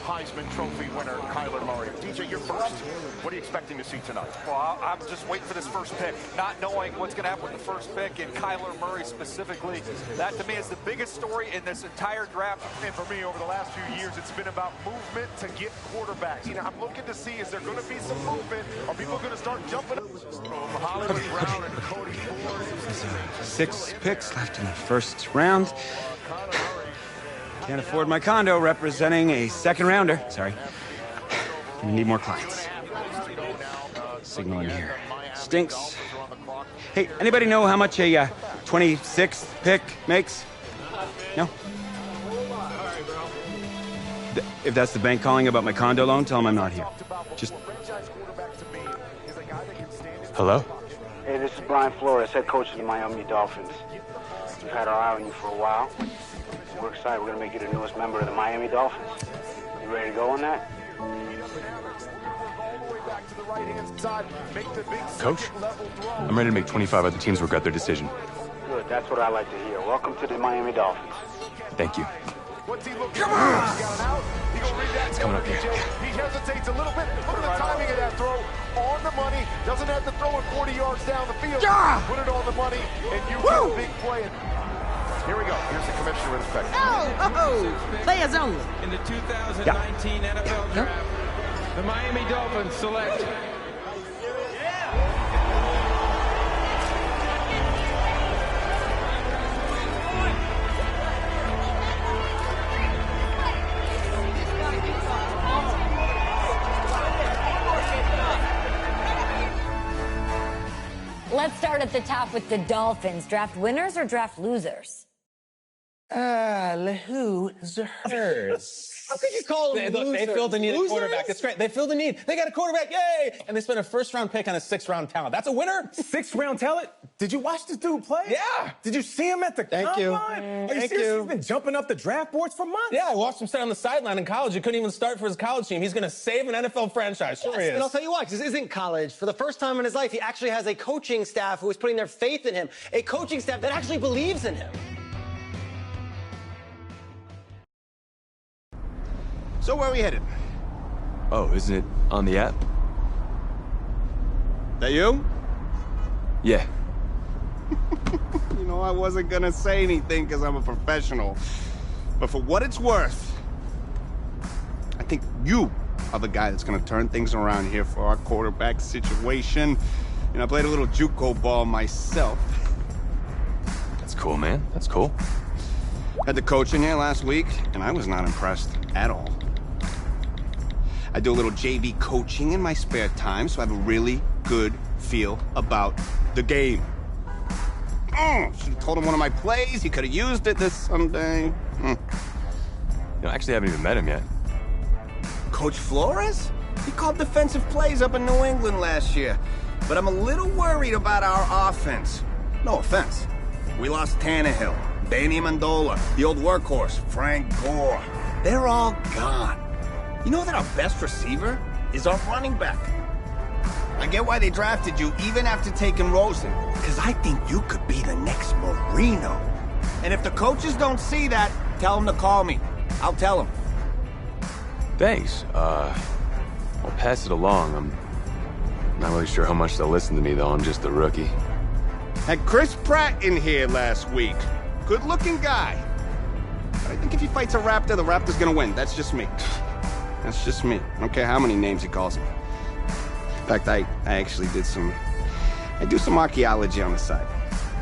Heisman Trophy winner, Kyler Murray. DJ, you're first. What are you expecting to see tonight? Well, I'm just waiting for this first pick, not knowing what's going to happen with the first pick, and Kyler Murray specifically. That, to me, is the biggest story in this entire draft. And for me, over the last few years, it's been about movement to get quarterbacks. You know, I'm looking to see, is there going to be some movement? Are people going to start jumping up? Hollywood Brown and Cody Ford. 6 picks left in the first round. Can't afford my condo, representing a second rounder. Sorry. We need more clients. Signal in here. Stinks. Hey, anybody know how much a 26th pick makes? No? If that's the bank calling about my condo loan, tell them I'm not here. Just Hello? Hey, this is Brian Flores, head coach of the Miami Dolphins. We've had our eye on you for a while. We're excited. We're going to make you the newest member of the Miami Dolphins. You ready to go on that? Coach, I'm ready to make 25 other teams work out their decision. Good, that's what I like to hear. Welcome to the Miami Dolphins. Thank you. Come on! It's coming up here. He hesitates a little bit. Look at the timing of that throw. On the money. Doesn't have to throw it 40 yards down the field. Put it on the money, and you get a big play. Here we go. Here's the commissioner with effect. Players only. In the 2019 NFL Draft, the Miami Dolphins select. Let's start at the top with the Dolphins. Draft winners or draft losers? Losers. How could you call them losers? They filled the need of quarterback. It's great. They filled the need. They got a quarterback. Yay! And they spent a first-round pick on a sixth-round talent. That's a winner. Sixth-round talent? Did you watch this dude play? Yeah. Did you see him at the combine? Are you serious? He's been jumping up the draft boards for months. Yeah, I watched him sit on the sideline in college. He couldn't even start for his college team. He's going to save an NFL franchise. Sure he is. And I'll tell you why, because this isn't college. For the first time in his life, he actually has a coaching staff who is putting their faith in him. A coaching staff that actually believes in him. So where are we headed? Oh, isn't it on the app? That you? Yeah. You know, I wasn't gonna say anything because I'm a professional. But for what it's worth, I think you are the guy that's gonna turn things around here for our quarterback situation. You know, I played a little JUCO ball myself. That's cool, man. That's cool. Had the coach in here last week, and I was not impressed at all. I do a little JV coaching in my spare time, so I have a really good feel about the game. Should have told him one of my plays. He could have used it this Sunday. You know, I actually haven't even met him yet. Coach Flores? He called defensive plays up in New England last year. But I'm a little worried about our offense. No offense. We lost Tannehill, Danny Amendola, the old workhorse, Frank Gore. They're all gone. You know that our best receiver is our running back. I get why they drafted you even after taking Rosen, because I think you could be the next Marino. And if the coaches don't see that, tell them to call me. I'll tell them. Thanks. I'll pass it along. I'm not really sure how much they'll listen to me, though. I'm just a rookie. Had Chris Pratt in here last week. Good-looking guy. But I think if he fights a Raptor, the Raptor's gonna win. That's just me. That's just me. I don't care how many names he calls me. In fact, I actually did I do some archaeology on the side.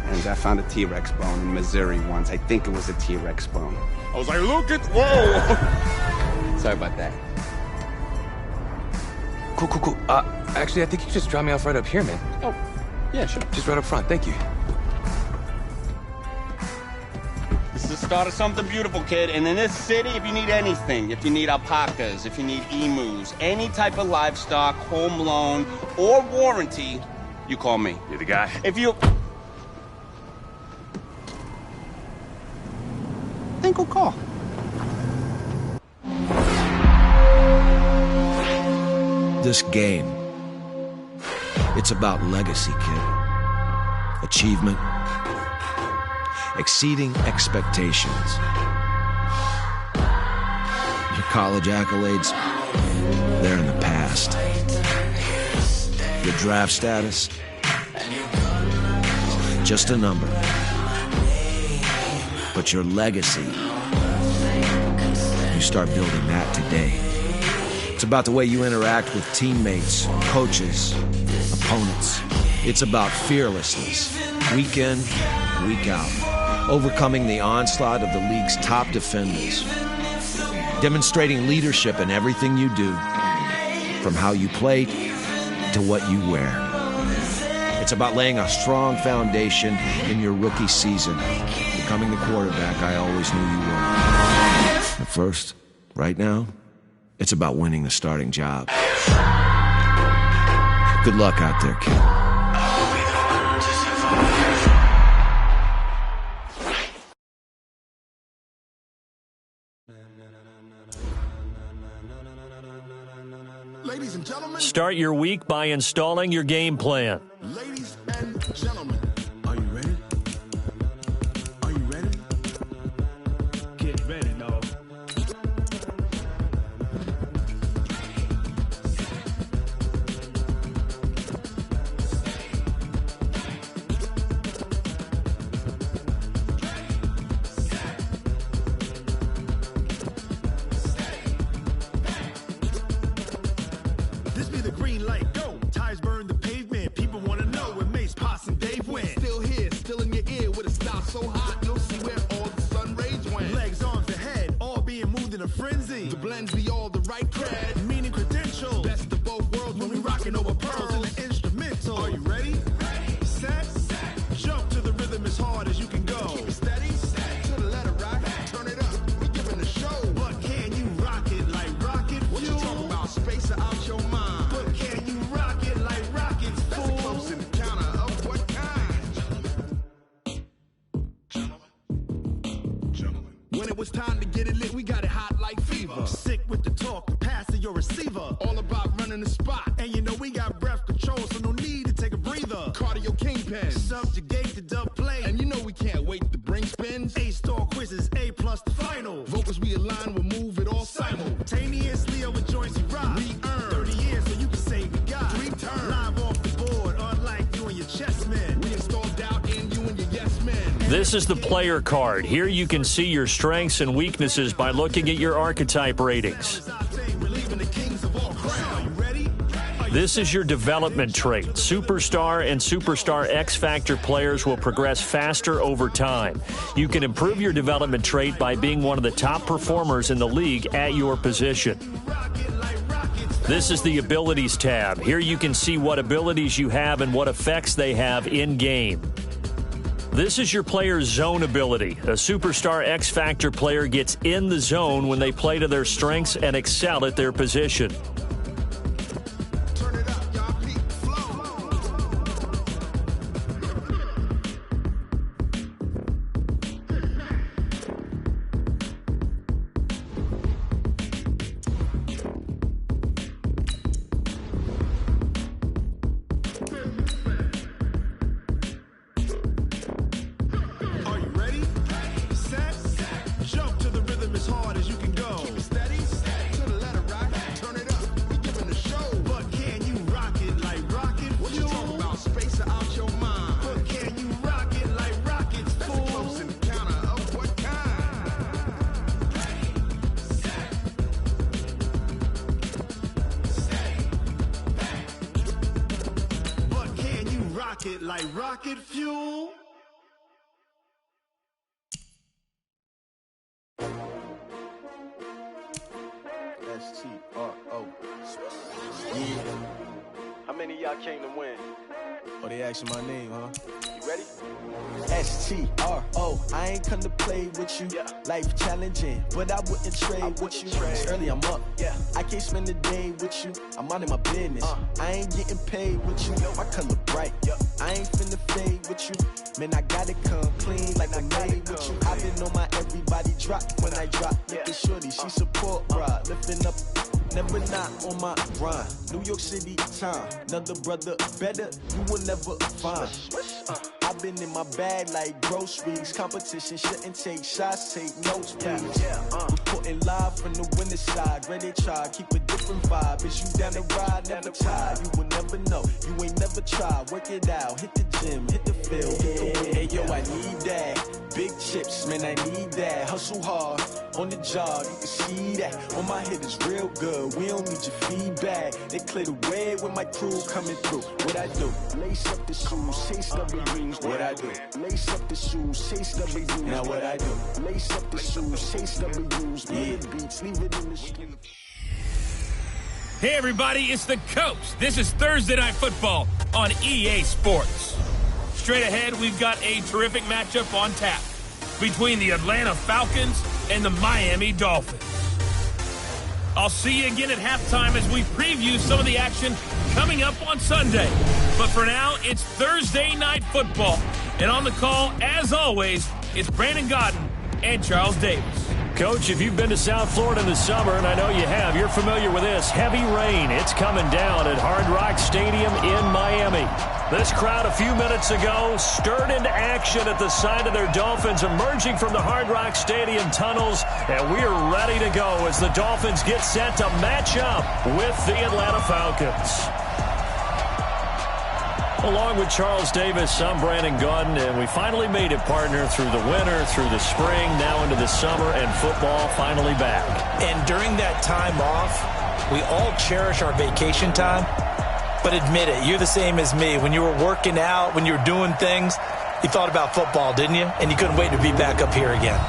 And I found a T-Rex bone in Missouri once. I think it was a T-Rex bone. I was like, look at, whoa! Sorry about that. Cool. Actually, I think you can just drop me off right up here, man. Oh, yeah, sure. Just right up front. Thank you. This is the start of something beautiful, kid. And in this city, if you need anything, if you need alpacas, if you need emus, any type of livestock, home loan, or warranty, you call me. You're the guy. If you... Then go call. This game, it's about legacy, kid. Achievement. Exceeding expectations. Your college accolades, they're in the past. Your draft status, just a number. But your legacy, you start building that today. It's about the way you interact with teammates, coaches, opponents. It's about fearlessness, week in, week out. Overcoming the onslaught of the league's top defenders. Demonstrating leadership in everything you do, from how you play to what you wear. It's about laying a strong foundation in your rookie season, becoming the quarterback I always knew you were. At first, right now, it's about winning the starting job. Good luck out there, kid. Ladies and gentlemen. Start your week by installing your game plan. Ladies and gentlemen. Are you ready? Are you ready? Get ready, dog. This be the green light, go. Tires burn the pavement. People want to know where Mace, Potts, and Dave went. Still here, still in your ear with a style so hot, you'll see where all the sun rays went. Legs, arms, the head, all being moved in a frenzy. The blends be all the right cred, meaning credentials. Best of both worlds when we rocking over pearls in the instrumental. Are you ready? Set, jump to the rhythm as hard as you can go. Keep it steady, to the letter right. Turn it up, we giving the show. But can you rock it like rocket fuel? What you talking about? Space out your mind. But can you rock it like rockets, fool? That's a close encounter of what kind? When it was time to get it lit, we got it hot like fever. Sick with the talk, the pass to your receiver. All about running the spot. And you know we got breath control, so no need to take a breather. Cardio kingpin, subjugate the dub play. And you know we can't wait to bring spins. A-star quizzes, A+ the final. Vocals we align, we'll move it all simultaneously over joints we rock. We earn 30 years so you can say we got 3 turns. Live off the board, unlike you and your chess men. We installed doubt in you and your yes men. This is the player card. Here you can see your strengths and weaknesses by looking at your archetype ratings. This is your development trait. Superstar and Superstar X Factor players will progress faster over time. You can improve your development trait by being one of the top performers in the league at your position. This is the Abilities tab. Here you can see what abilities you have and what effects they have in-game. This is your player's zone ability. A Superstar X Factor player gets in the zone when they play to their strengths and excel at their position. Like rocket fuel. S-T-R-O. Yeah. How many of y'all came to win? Oh, they asking my name, huh? You ready? S-T-R-O. I ain't come to play with you. Yeah. Life challenging, but I wouldn't trade with you. It's early, I'm up. Yeah. I can't spend the day with you. I'm minding my business. I ain't getting paid with you. My color bright. I ain't finna fade with you. Man, I gotta come clean like I made with you. I been on my everybody drop when I drop. Look at shorty, she support ride. Lifting up, never not on my grind. New York City time. Another brother better, you will never find. I've been in my bag like groceries. Competition shouldn't take shots, take notes, please. Reporting live from the winter side. Ready to try, keep a different vibe. Is you down the ride, never tired. You will never know, you ain't never tried. Work it out, hit the gym, hit the field, hit the wind. Hey yo, I need that. Big chips, man, I need that. Hustle hard, on the job, you can see that. On my head is real good, we don't need your feedback. They clear the way when my crew coming through. What I do? Lace up the shoes, chase W's. What I do? Lace up the shoes, chase W's. Now what I do? Lace up the shoes, chase W's. Yeah. Beats, leave it in the street. Hey everybody, it's the Coach. This is Thursday Night Football on EA Sports. Straight ahead, we've got a terrific matchup on tap between the Atlanta Falcons and the Miami Dolphins. I'll see you again at halftime as we preview some of the action coming up on Sunday. But for now, it's Thursday Night Football. And on the call, as always, it's Brandon Gaudin and Charles Davis. Coach, if you've been to South Florida in the summer, and I know you have, you're familiar with this. Heavy rain. It's coming down at Hard Rock Stadium in Miami. This crowd a few minutes ago stirred into action at the side of their Dolphins, emerging from the Hard Rock Stadium tunnels, and we are ready to go as the Dolphins get set to match up with the Atlanta Falcons. Along with Charles Davis, I'm Brandon Gaudin, and we finally made it, partner, through the winter, through the spring, now into the summer, and football finally back. And during that time off, we all cherish our vacation time. But admit it, you're the same as me. When you were working out, when you were doing things, you thought about football, didn't you? And you couldn't wait to be back up here again.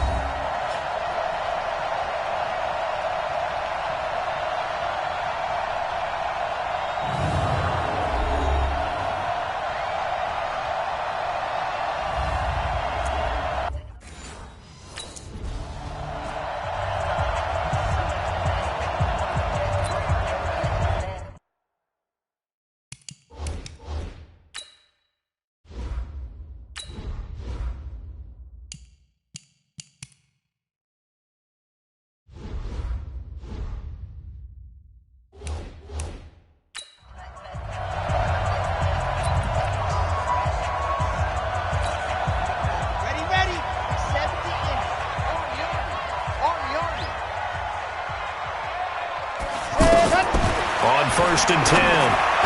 First and 10.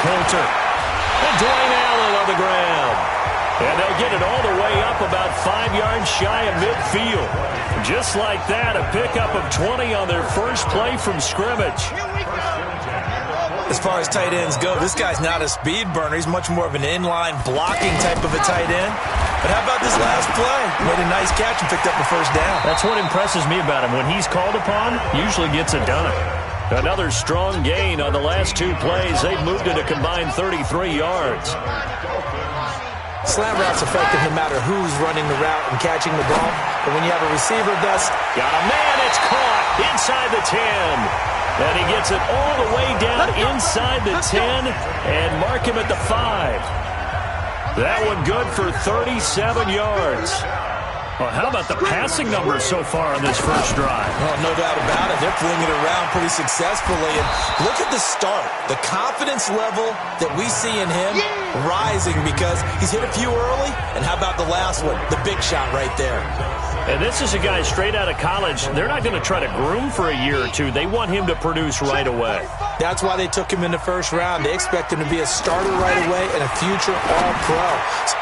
Coulter. And Dwayne Allen on the ground. And they'll get it all the way up about 5 yards shy of midfield. Just like that, a pickup of 20 on their first play from scrimmage. As far as tight ends go, this guy's not a speed burner. He's much more of an inline blocking type of a tight end. But how about this last play? Made a nice catch and picked up the first down. That's what impresses me about him. When he's called upon, usually gets it done. Another strong gain on the last two plays. They've moved it a combined 33 yards. Slant route's effective no matter who's running the route and catching the ball. But when you have a receiver that's got a man, it's caught inside the 10. And he gets it all the way down inside the 10 and mark him at the 5. That one good for 37 yards. Well, how about the passing numbers so far on this first drive? Well, no doubt about it. They're flinging it around pretty successfully. And look at the start. The confidence level that we see in him rising because he's hit a few early. And how about the last one? The big shot right there. And this is a guy straight out of college. They're not going to try to groom for a year or two. They want him to produce right away. That's why they took him in the first round. They expect him to be a starter right away and a future All-Pro.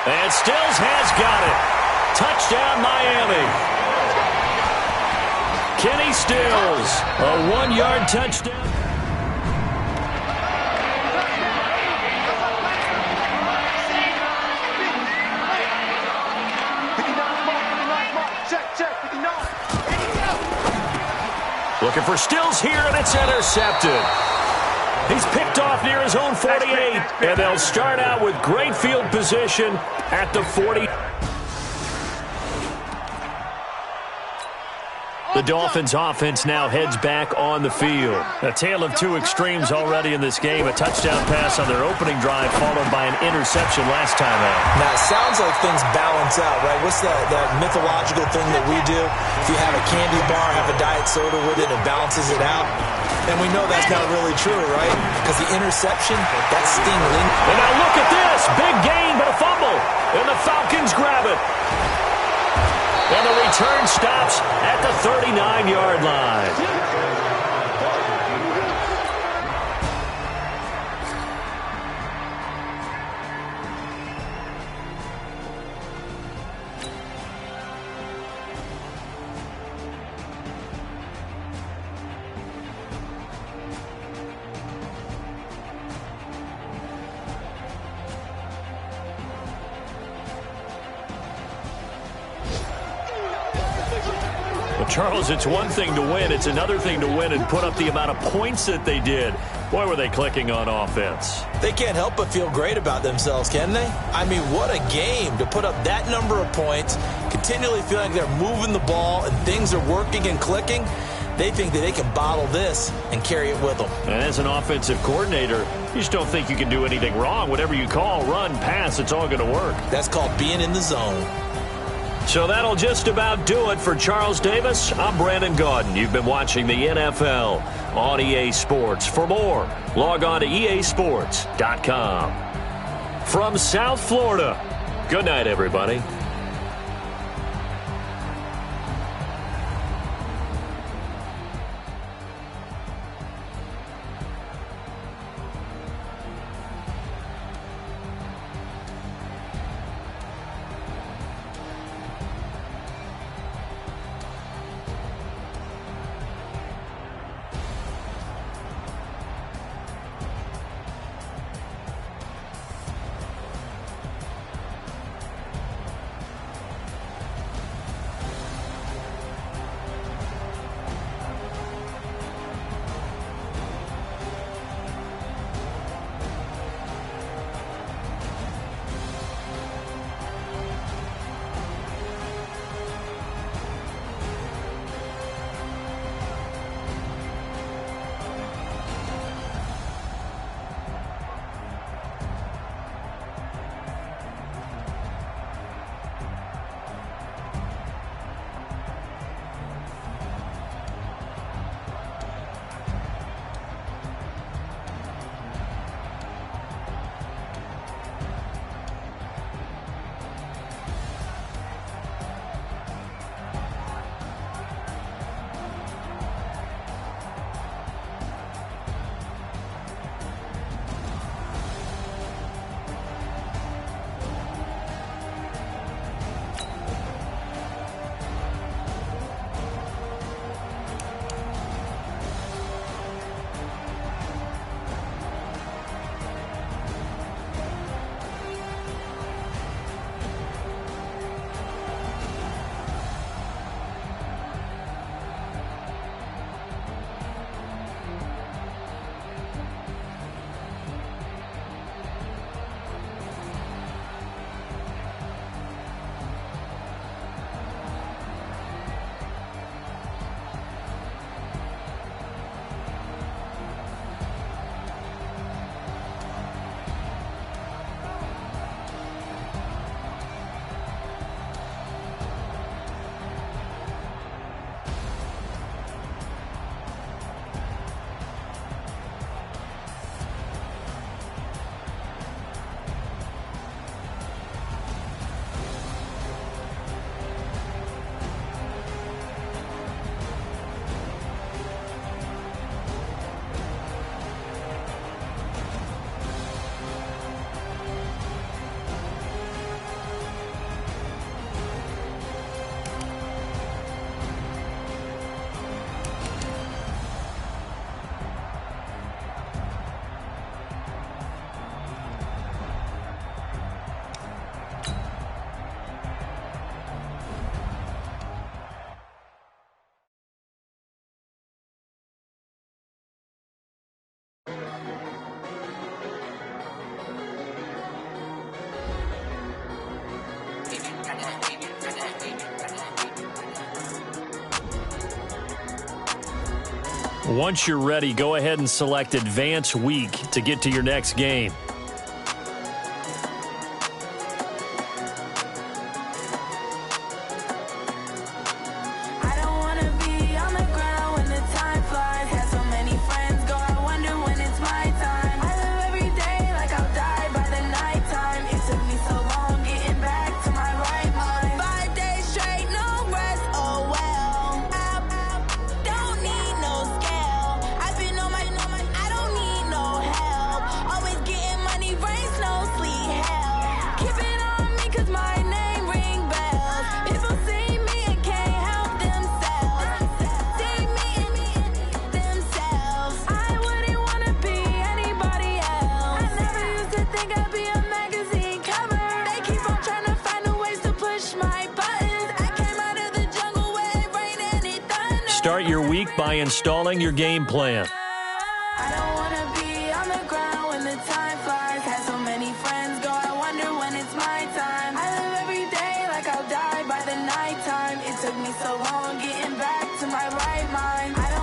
And Stills has got it. Touchdown, Miami. Kenny Stills, a 1-yard touchdown. Looking for Stills here, and it's intercepted. He's picked off near his own 48, and they'll start out with great field position at the 40. The Dolphins' offense now heads back on the field. A tale of two extremes already in this game. A touchdown pass on their opening drive followed by an interception last time out. Now, it sounds like things balance out, right? What's that mythological thing that we do? If you have a candy bar, have a diet soda with it, it balances it out. And we know that's not really true, right? Because the interception, that sting lingers. And now look at this. Big gain, but a fumble. And the Falcons grab it. And the return stops at the 39-yard line. Charles, it's one thing to win. It's another thing to win and put up the amount of points that they did. Boy, were they clicking on offense. They can't help but feel great about themselves, can they? I mean, what a game to put up that number of points, continually feeling like they're moving the ball and things are working and clicking. They think that they can bottle this and carry it with them. And as an offensive coordinator, you just don't think you can do anything wrong. Whatever you call, run, pass, it's all going to work. That's called being in the zone. So that'll just about do it for Charles Davis. I'm Brandon Gaudin. You've been watching the NFL on EA Sports. For more, log on to easports.com. From South Florida, good night, everybody. Once you're ready, go ahead and select Advance Week to get to your next game. Start your week by installing your game plan. I don't wanna be on the ground when the time flies. Had so many friends go, I wonder when it's my time. I live every day like I'll die by the nighttime. It took me so long getting back to my right mind.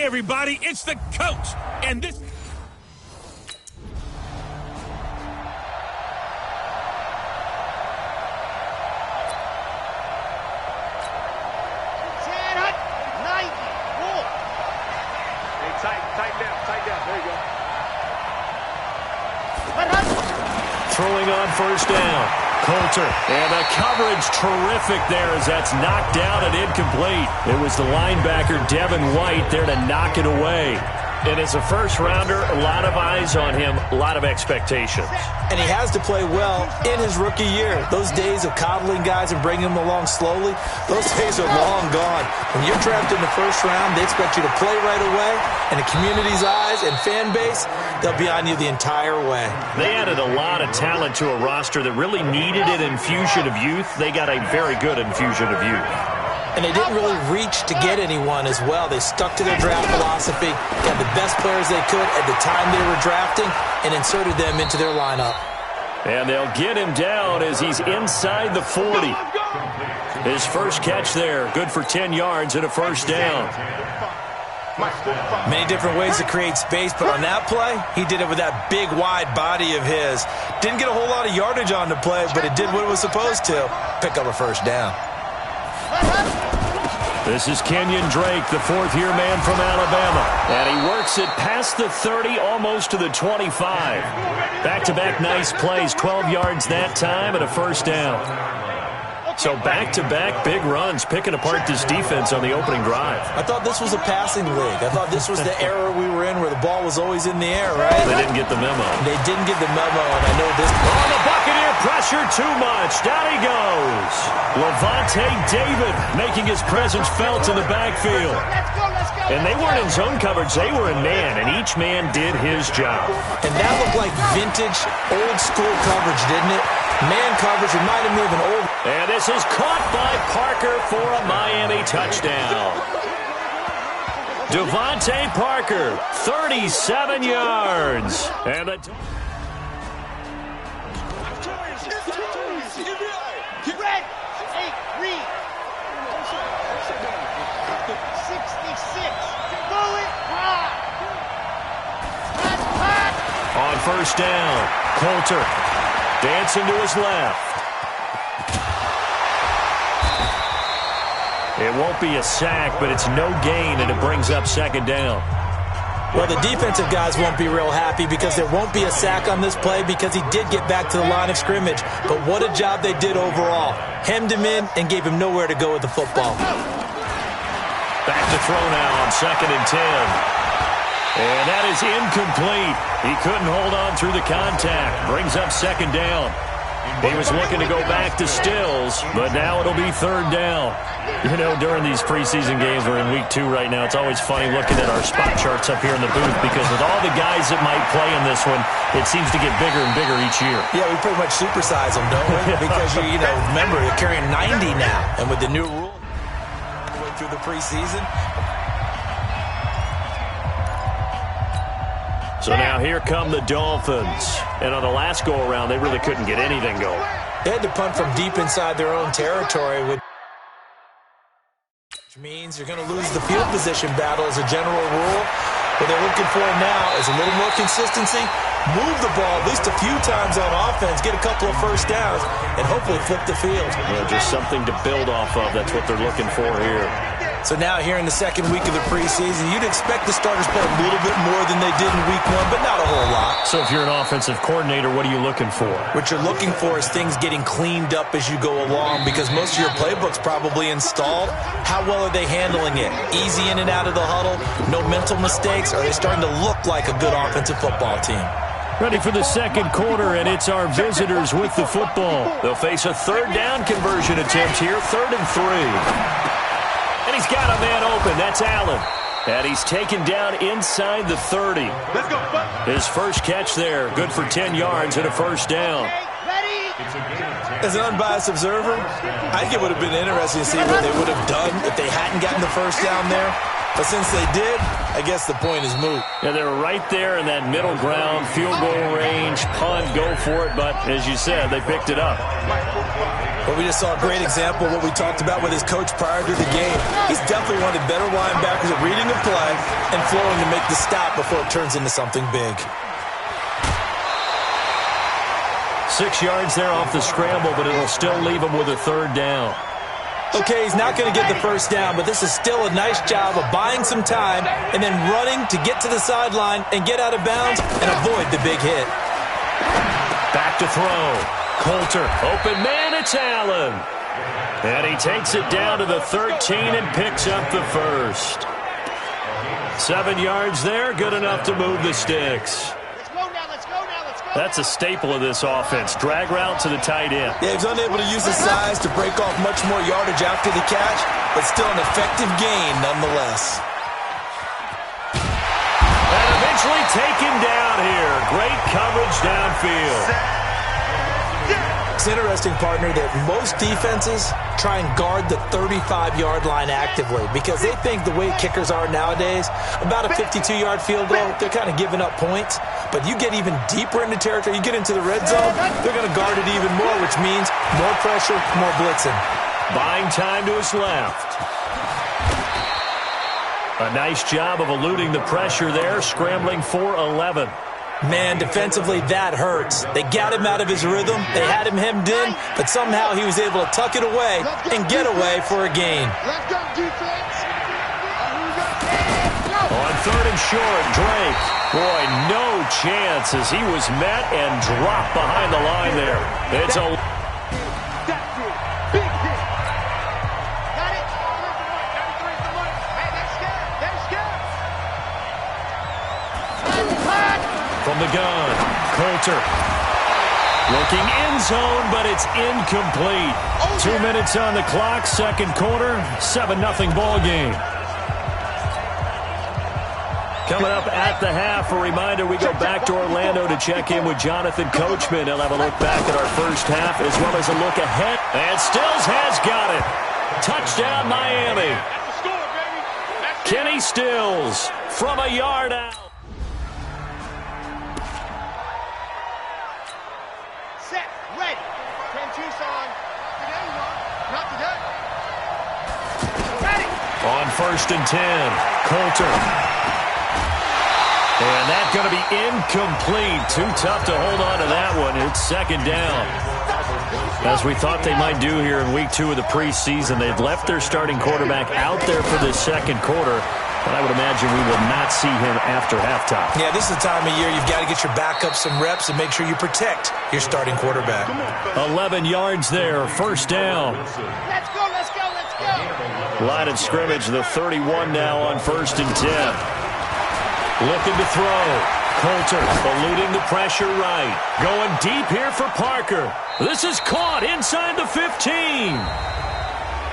everybody, it's the coach, and this... Tighten down. There you go. Throwing on first down. Coulter. And the coverage terrific there as that's knocked down and incomplete. It was the linebacker, Devin White, there to knock it away. And as a first-rounder, a lot of eyes on him, a lot of expectations. And he has to play well in his rookie year. Those days of coddling guys and bringing them along slowly, those days are long gone. When you're drafted in the first round, they expect you to play right away. And the community's eyes and fan base, they'll be on you the entire way. They added a lot of talent to a roster that really needed an infusion of youth. They got a very good infusion of youth. And they didn't really reach to get anyone as well. They stuck to their draft philosophy, got the best players they could at the time they were drafting, and inserted them into their lineup. And they'll get him down as he's inside the 40. His first catch there, good for 10 yards and a first down. Many different ways to create space, but on that play, he did it with that big, wide body of his. Didn't get a whole lot of yardage on the play, but it did what it was supposed to, pick up a first down. This is Kenyon Drake, the fourth-year man from Alabama. And he works it past the 30, almost to the 25. Back-to-back nice plays, 12 yards that time and a first down. So back-to-back big runs, picking apart this defense on the opening drive. I thought this was a passing league. I thought this was the era we were in where the ball was always in the air, right? They didn't get the memo. They didn't get the memo, and I know this. Oh, the Buccaneer pressure too much. Down he goes. Levante David making his presence felt in the backfield. And they weren't in zone coverage. They were in man, and each man did his job. And that looked like vintage, old-school coverage, didn't it? Man coverage reminded me of an old... And this is caught by Parker for a Miami touchdown. Devontae Parker, 37 yards. And the... Get ready. Hey, read. 66. Bullet high. On first down, Coulter dancing to his left. It won't be a sack, but it's no gain, and it brings up second down. Well, the defensive guys won't be real happy because there won't be a sack on this play because he did get back to the line of scrimmage. But what a job they did overall. Hemmed him in and gave him nowhere to go with the football. Back to throw now on 2nd and 10. And that is incomplete. He couldn't hold on through the contact. Brings up second down. He was looking to go back to Stills, but now it'll be third down. You know, during these preseason games, we're in week 2 right now, it's always funny looking at our spot charts up here in the booth because with all the guys that might play in this one, it seems to get bigger and bigger each year. Yeah, we pretty much supersize them, don't we? Because, you know, remember, you're carrying 90 now. And with the new rule through the preseason. So now here come the Dolphins. And on the last go-around, they really couldn't get anything going. They had to punt from deep inside their own territory, which means you're going to lose the field position battle as a general rule. What they're looking for now is a little more consistency, move the ball at least a few times on offense, get a couple of first downs, and hopefully flip the field. Yeah, just something to build off of. That's what they're looking for here. So now here in the second week of the preseason, you'd expect the starters play a little bit more than they did in week 1, but not a whole lot. So if you're an offensive coordinator, what are you looking for? What you're looking for is things getting cleaned up as you go along because most of your playbook's probably installed. How well are they handling it? Easy in and out of the huddle? No mental mistakes? Are they starting to look like a good offensive football team? Ready for the second quarter, and it's our visitors with the football. They'll face a third down conversion attempt here, 3rd and 3. And he's got a man open. That's Allen. And he's taken down inside the 30. Let's go. His first catch there, good for 10 yards and a first down. As an unbiased observer, I think it would have been interesting to see what they would have done if they hadn't gotten the first down there. But since they did, I guess the point is moot. Yeah, they were right there in that middle ground, field goal range, punt, go for it. But as you said, they picked it up. Well, we just saw a great example of what we talked about with his coach prior to the game. He's definitely one of the better linebackers at reading a play and flowing to make the stop before it turns into something big. 6 yards there off the scramble, but it'll still leave him with a third down. Okay, he's not going to get the first down, but this is still a nice job of buying some time and then running to get to the sideline and get out of bounds and avoid the big hit. Back to throw. Coulter, open man, it's Allen. And he takes it down to the 13 and picks up the first. 7 yards there, good enough to move the sticks. That's a staple of this offense. Drag route to the tight end. Yeah, he's unable to use his size to break off much more yardage after the catch, but still an effective gain nonetheless. And eventually taken down here. Great coverage downfield. It's interesting, partner, that most defenses try and guard the 35-yard line actively because they think the way kickers are nowadays, about a 52-yard field goal, they're kind of giving up points. But you get even deeper into territory, you get into the red zone, they're going to guard it even more, which means more pressure, more blitzing. Buying time to his left. A nice job of eluding the pressure there, scrambling for 11. Man, defensively, that hurts. They got him out of his rhythm. They had him hemmed in, but somehow he was able to tuck it away and get away for a gain. On third and short, Drake. Boy, no chance as he was met and dropped behind the line there. It's a... From the gun, Coulter. Looking end zone, but it's incomplete. 2 minutes on the clock, second quarter, 7-0 ball game. Coming up at the half, a reminder, we go back to Orlando to check in with Jonathan Coachman. He'll have a look back at our first half as well as a look ahead. And Stills has got it. Touchdown, Miami. Kenny Stills from a yard out. On first and 10, Coulter. And that's going to be incomplete. Too tough to hold on to that one. It's second down. As we thought they might do here in week 2 of the preseason, they've left their starting quarterback out there for the second quarter. But I would imagine we will not see him after halftime. Yeah, this is the time of year you've got to get your backup some reps and make sure you protect your starting quarterback. 11 yards there, first down. Let's go, let's go, let's go. Line of scrimmage, the 31 now on first and 10. Looking to throw. Coulter eluding the pressure right. Going deep here for Parker. This is caught inside the 15.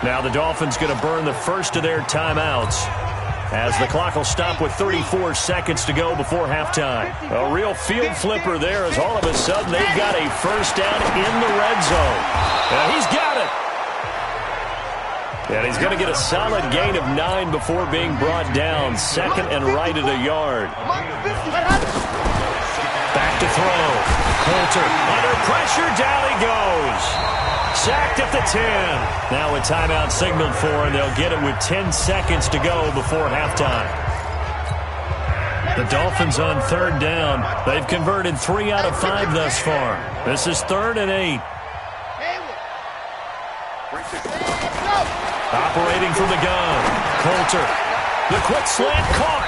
Now the Dolphins going to burn the first of their timeouts, as the clock will stop with 34 seconds to go before halftime. A real field flipper there, as all of a sudden they've got a first down in the red zone. And he's got it. And he's going to get a solid gain of 9 before being brought down. Second and right at a yard. Back to throw. Coulter under pressure. Down he goes. Sacked at the 10. Now a timeout signaled for, and they'll get it with 10 seconds to go before halftime. The Dolphins on third down. They've converted 3 out of 5 thus far. This is 3rd and 8. Operating from the gun. Coulter. The quick slant caught.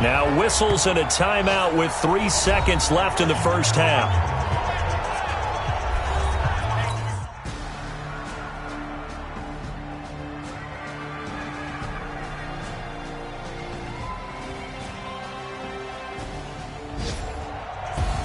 Now whistles and a timeout with 3 seconds left in the first half.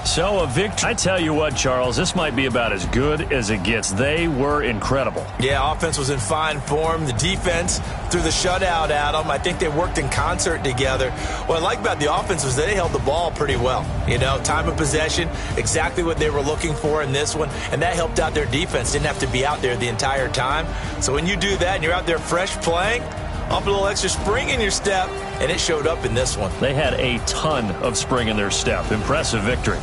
So a victory. I tell you what, Charles, this might be about as good as it gets. They were incredible. Yeah, offense was in fine form. The defense threw the shutout at them. I think they worked in concert together. What I like about the offense was they held the ball pretty well. You know, time of possession, exactly what they were looking for in this one, and that helped out their defense. Didn't have to be out there the entire time. So when you do that and you're out there fresh playing, up a little extra spring in your step, and it showed up in this one. They had a ton of spring in their step. Impressive victory.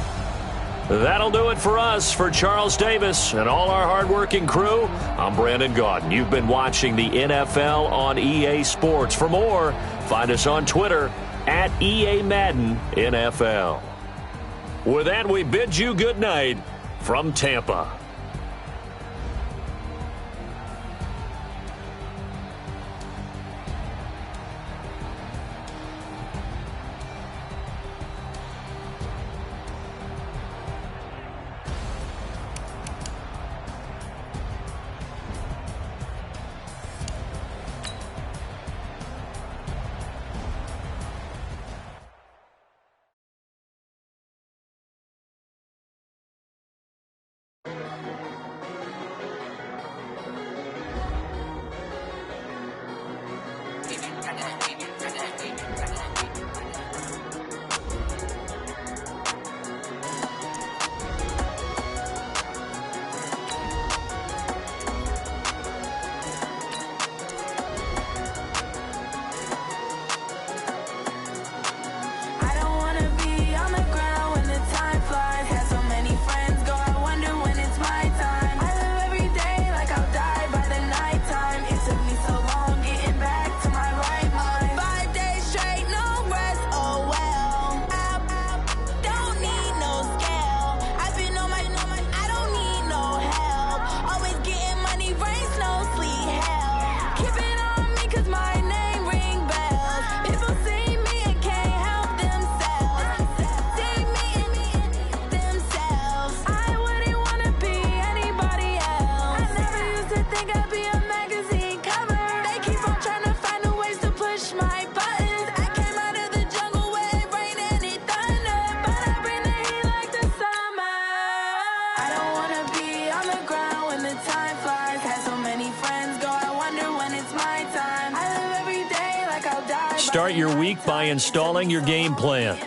That'll do it for us. For Charles Davis and all our hardworking crew, I'm Brandon Gaudin. You've been watching the NFL on EA Sports. For more, find us on Twitter at EA Madden NFL. With that, we bid you good night from Tampa. Start your week by installing your game plan.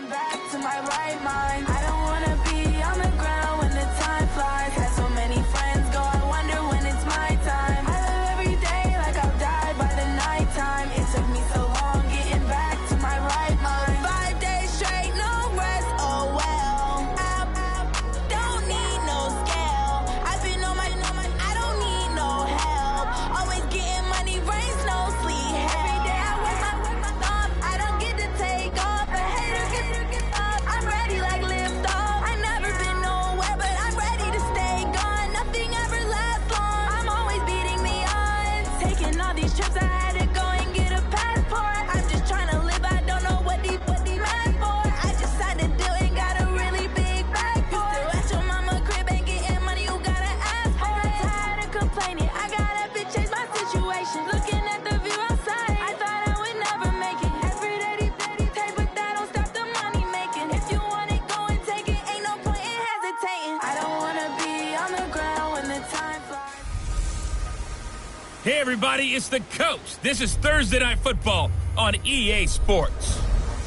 Hey, everybody, it's the Coach. This is Thursday Night Football on EA Sports.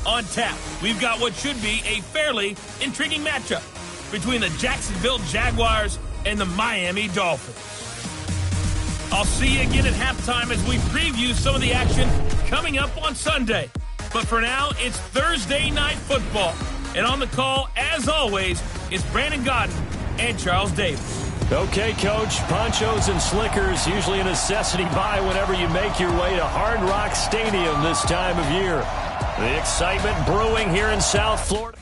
On tap, we've got what should be a fairly intriguing matchup between the Jacksonville Jaguars and the Miami Dolphins. I'll see you again at halftime as we preview some of the action coming up on Sunday. But for now, it's Thursday Night Football. And on the call, as always, is Brandon Gaudin and Charles Davis. Okay, Coach, ponchos and slickers, usually a necessity buy whenever you make your way to Hard Rock Stadium this time of year. The excitement brewing here in South Florida.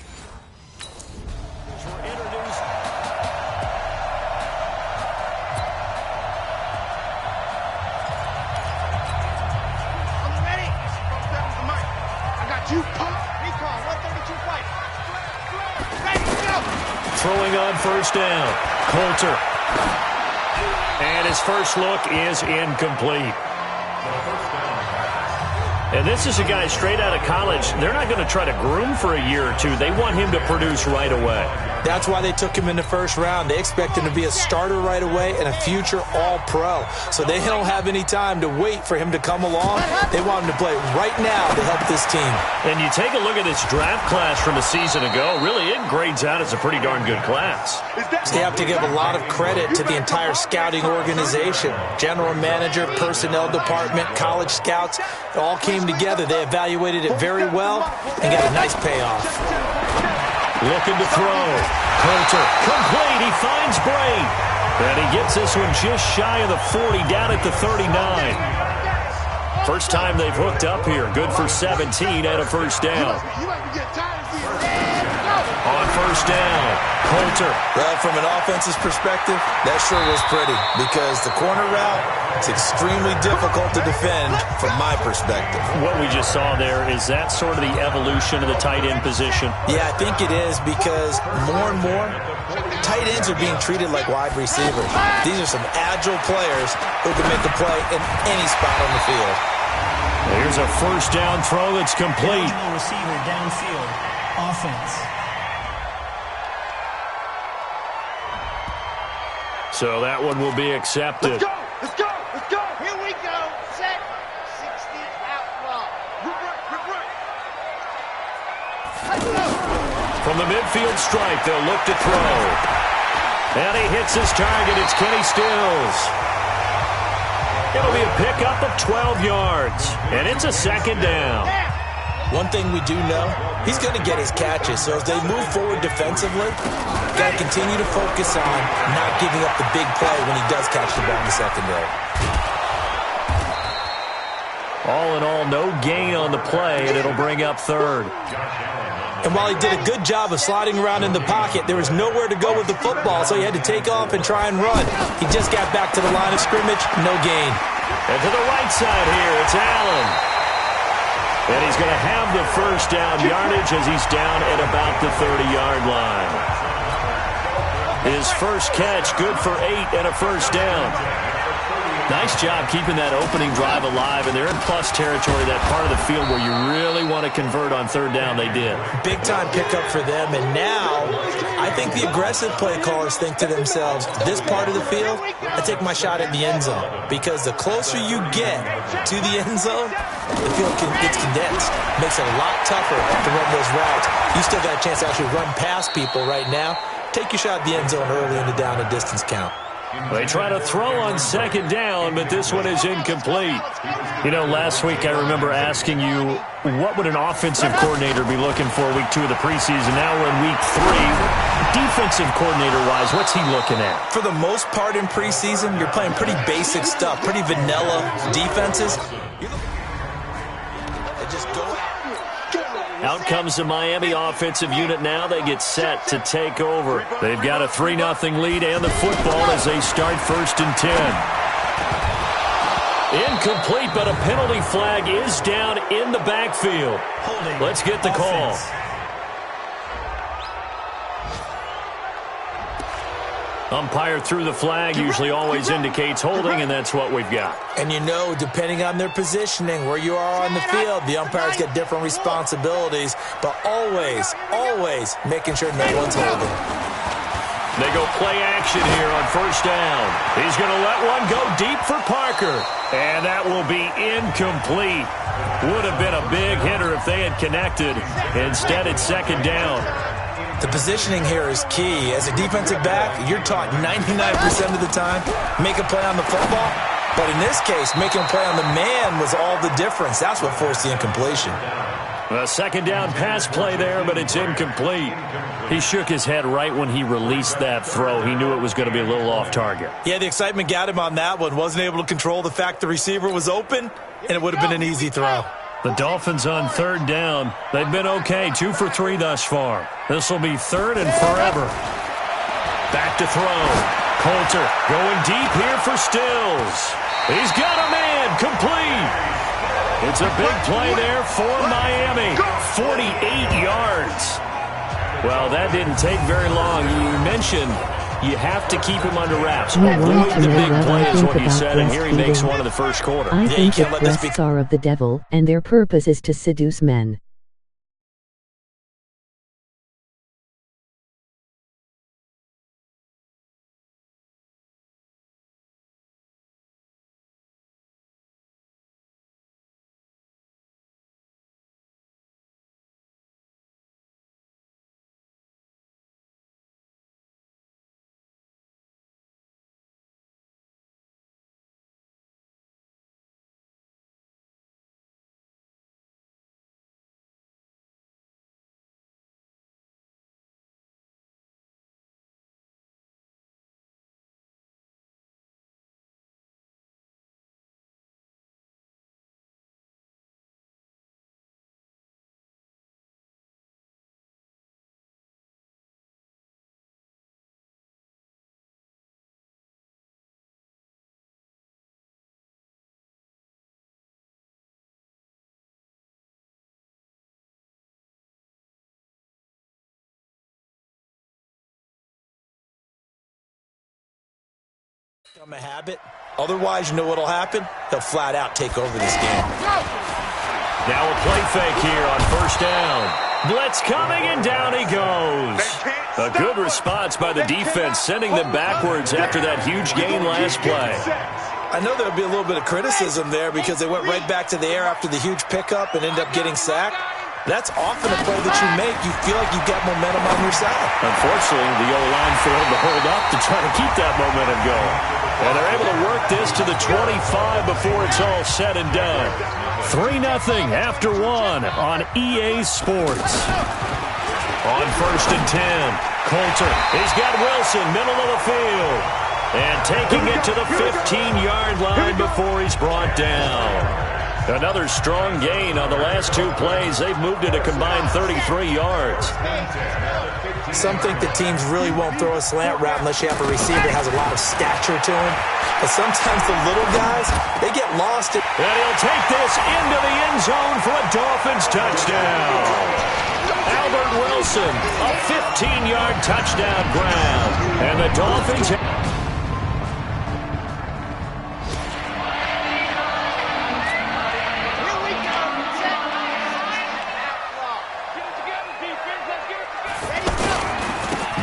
Throwing on first down, Coulter. And his first look is incomplete. And this is a guy straight out of college. They're not going to try to groom for a year or two. They want him to produce right away. That's why they took him in the first round. They expect him to be a starter right away and a future all-pro. So they don't have any time to wait for him to come along. They want him to play right now to help this team. And you take a look at this draft class from a season ago. Really, it grades out as a pretty darn good class. They have to give a lot of credit to the entire scouting organization. General manager, personnel department, college scouts, it all came together. They evaluated it very well and got a nice payoff. Looking to throw. Coulter, complete. He finds Bray. And he gets this one just shy of the 40, down at the 39. First time they've hooked up here. Good for 17 and a first down. On first down, Coulter. Well, from an offense's perspective, that sure was pretty because the corner route is extremely difficult to defend from my perspective. What we just saw there, is that sort of the evolution of the tight end position? Yeah, I think it is because more and more, tight ends are being treated like wide receivers. These are some agile players who can make a play in any spot on the field. Here's a first down throw that's complete. Receiver downfield, offense. So that one will be accepted. Let's go! Let's go! Let's go! Here we go! Set! 60 out long. From the midfield stripe, they'll look to throw. And he hits his target. It's Kenny Stills. It'll be a pickup of 12 yards. And it's a second down. One thing we do know, he's going to get his catches. So as they move forward defensively, got to continue to focus on not giving up the big play when he does catch the ball in the secondary. All in all, no gain on the play, and it'll bring up third. And while he did a good job of sliding around in the pocket, there was nowhere to go with the football, so he had to take off and try and run. He just got back to the line of scrimmage, no gain. And to the right side here, it's Allen. And he's going to have the first down yardage as he's down at about the 30-yard line. His first catch, good for 8 and a first down. Nice job keeping that opening drive alive, and they're in plus territory, that part of the field where you really want to convert on third down. They did. Big-time pickup for them, and now I think the aggressive play callers think to themselves, this part of the field, I take my shot at the end zone, because the closer you get to the end zone, the field gets condensed. Makes it a lot tougher to run those routes. You still got a chance to actually run past people right now. Take your shot at the end zone early in the down and distance count. They try to throw on second down, but this one is incomplete. You know, last week I remember asking you, what would an offensive coordinator be looking for week 2 of the preseason? Now we're in week 3. Defensive coordinator-wise, what's he looking at? For the most part in preseason, you're playing pretty basic stuff, pretty vanilla defenses. They just go out. Out comes the Miami offensive unit now. They get set to take over. They've got a 3-0 lead and the football as they start 1st and 10. Incomplete, but a penalty flag is down in the backfield. Let's get the call. Umpire threw the flag, usually always indicates holding, and that's what we've got. And you know, depending on their positioning, where you are on the field, the umpires get different responsibilities, but always making sure no one's holding. They go play action here on 1st down. He's going to let one go deep for Parker, and that will be incomplete. Would have been a big hitter if they had connected. Instead, it's 2nd down. The positioning here is key. As a defensive back, you're taught 99% of the time, make a play on the football. But in this case, making a play on the man was all the difference. That's what forced the incompletion. A 2nd down pass play there, but it's incomplete. He shook his head right when he released that throw. He knew it was going to be a little off target. Yeah, the excitement got him on that one. Wasn't able to control the fact the receiver was open, and it would have been an easy throw. The Dolphins on 3rd down. They've been okay, 2 for 3 thus far. This will be 3rd and forever. Back to throw. Coulter going deep here for Stills. He's got a man, complete. It's a big play there for Miami. 48 yards. Well, that didn't take very long. You mentioned you have to keep him under wraps. Avoid the big play is what you said, and here he makes one in the first quarter. I think the breasts are of the devil, and their purpose is to seduce men. Become a habit. Otherwise, you know what'll happen? He'll flat out take over this game. Now a play fake here on first down. Blitz coming, and down he goes. A good response by the defense, sending them backwards after that huge gain last play. I know there'll be a little bit of criticism there because they went right back to the air after the huge pickup and ended up getting sacked. That's often a play that you make. You feel like you've got momentum on your side. Unfortunately, the O-line failed to hold up to try to keep that momentum going. And they're able to work this to the 25 before it's all said and done. 3-0 after 1 on EA Sports. On first and 10, Coulter. He's got Wilson, middle of the field. And taking it to the 15-yard line before he's brought down. Another strong gain on the last 2 plays. They've moved it a combined 33 yards. Some think that teams really won't throw a slant route unless you have a receiver that has a lot of stature to him. But sometimes the little guys, they get lost. And he'll take this into the end zone for a Dolphins touchdown. Albert Wilson, a 15-yard touchdown grab. And the Dolphins...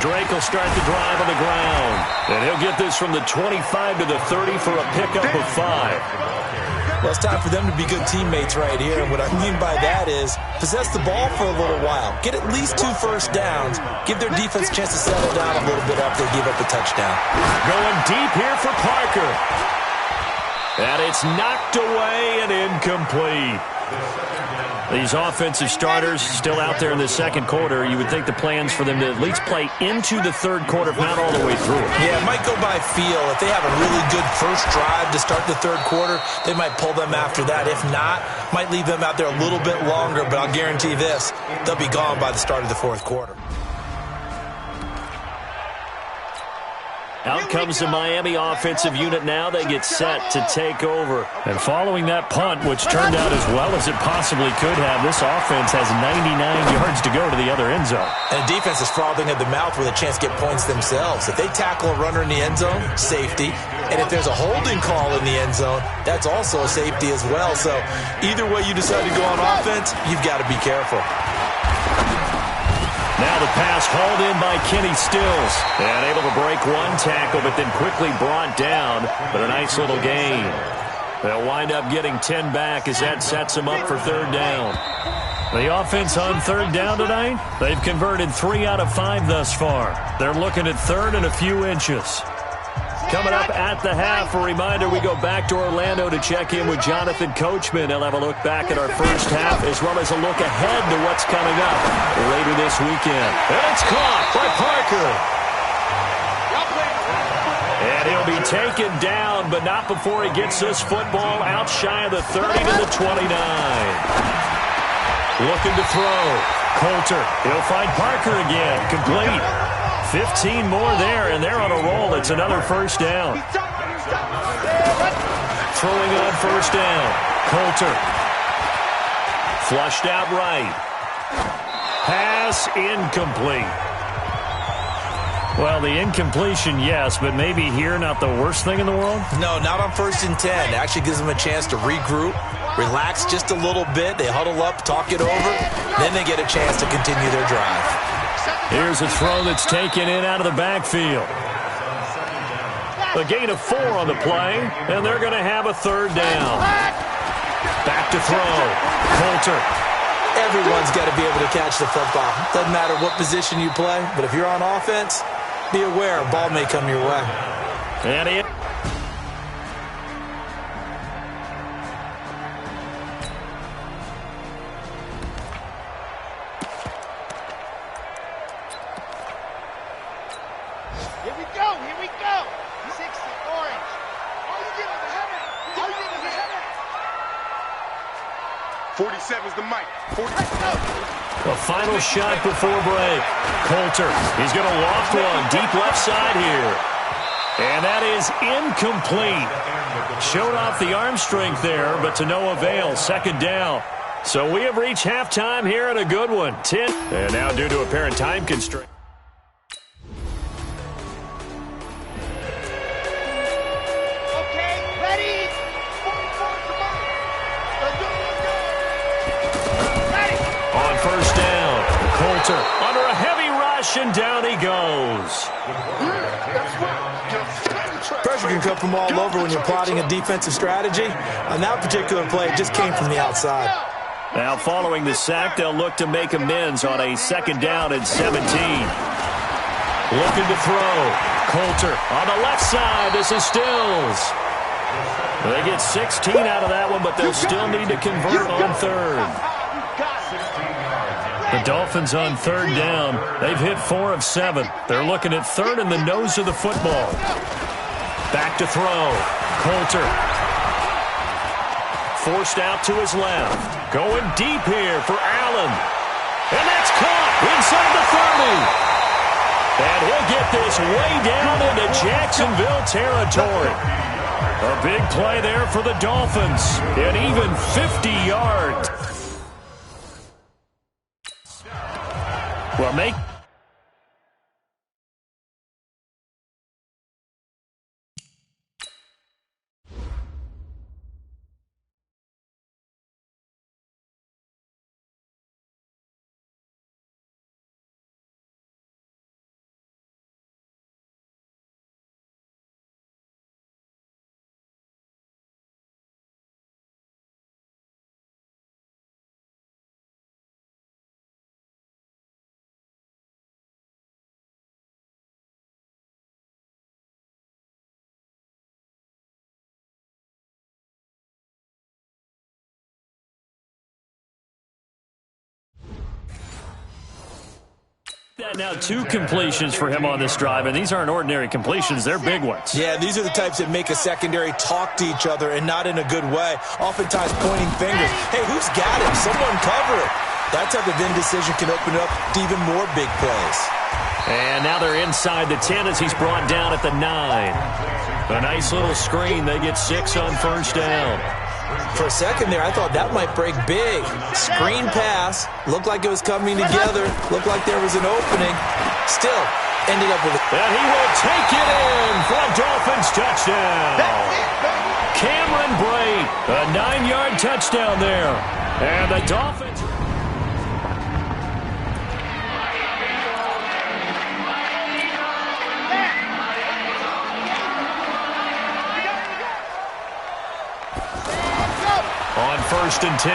Drake will start the drive on the ground. And he'll get this from the 25 to the 30 for a pickup of 5. Well, it's time for them to be good teammates right here. And what I mean by that is possess the ball for a little while. Get at least 2 first downs. Give their defense a chance to settle down a little bit after they give up a touchdown. Going deep here for Parker. And it's knocked away and incomplete. These offensive starters still out there in the second quarter. You would think the plans for them to at least play into the third quarter, if not all the way through. Yeah, it might go by feel. If they have a really good first drive to start the third quarter, they might pull them after that. If not, might leave them out there a little bit longer, but I'll guarantee this, they'll be gone by the start of the fourth quarter. Out comes the Miami offensive unit now. They get set to take over. And following that punt, which turned out as well as it possibly could have, this offense has 99 yards to go to the other end zone. And the defense is frothing at the mouth with a chance to get points themselves. If they tackle a runner in the end zone, safety. And if there's a holding call in the end zone, that's also a safety as well. So either way you decide to go on offense, you've got to be careful. Now the pass hauled in by Kenny Stills. And able to break 1 tackle, but then quickly brought down. But a nice little gain. They'll wind up getting 10 back as that sets them up for third down. The offense on third down tonight, they've converted 3 out of 5 thus far. They're looking at third and a few inches. Coming up at the half, a reminder, we go back to Orlando to check in with Jonathan Coachman. He'll have a look back at our first half as well as a look ahead to what's coming up later this weekend. And it's caught by Parker. And he'll be taken down, but not before he gets this football out shy of the 30 to the 29. Looking to throw. Coulter. He'll find Parker again. Complete. 15 more there, and they're on a roll. It's another first down. Throwing on first down. Coulter. Flushed out right. Pass incomplete. Well, the incompletion, yes, but maybe here not the worst thing in the world? No, not on first and 10. It actually gives them a chance to regroup, relax just a little bit. They huddle up, talk it over, then they get a chance to continue their drive. Here's a throw that's taken in out of the backfield. A gain of 4 on the play, and they're going to have a third down. Back to throw. Coulter. Everyone's got to be able to catch the football. Doesn't matter what position you play, but if you're on offense, be aware a ball may come your way. And it. Here we go, here we go. 60 orange. All you get is a header. All you get is a header. 47's the mic. A final shot before break. Coulter, he's going to loft one deep left side here. And that is incomplete. Showed off the arm strength there, but to no avail. Second down. So we have reached halftime here in a good one. 10. And now due to apparent time constraint. Coulter under a heavy rush, and down he goes. Pressure can come from all over when you're plotting a defensive strategy. On that particular play, it just came from the outside. Now, following the sack, they'll look to make amends on a 2nd down and 17. Looking to throw. Coulter on the left side. This is Stills. They get 16 out of that one, but they'll still need to convert on 3rd. The Dolphins on 3rd down. They've hit 4 of 7. They're looking at 3rd in the nose of the football. Back to throw. Coulter. Forced out to his left. Going deep here for Allen. And that's caught inside the 30. And he'll get this way down into Jacksonville territory. A big play there for the Dolphins. An even 50 yards. Well, make... Now 2 completions for him on this drive, and these aren't ordinary completions. They're big ones. Yeah, these are the types that make a secondary talk to each other, and not in a good way. Oftentimes pointing fingers. Hey, who's got him? Someone cover it. That type of indecision can open up to even more big plays. And now they're inside the 10 as he's brought down at the 9. A nice little screen. They get 6 on 1st down. For a second there, I thought that might break big. Screen pass. Looked like it was coming together. Looked like there was an opening. Still, ended up with it. And he will take it in for a Dolphins touchdown. Cameron Brate, a 9-yard touchdown there. And the Dolphins... On 1st and 10,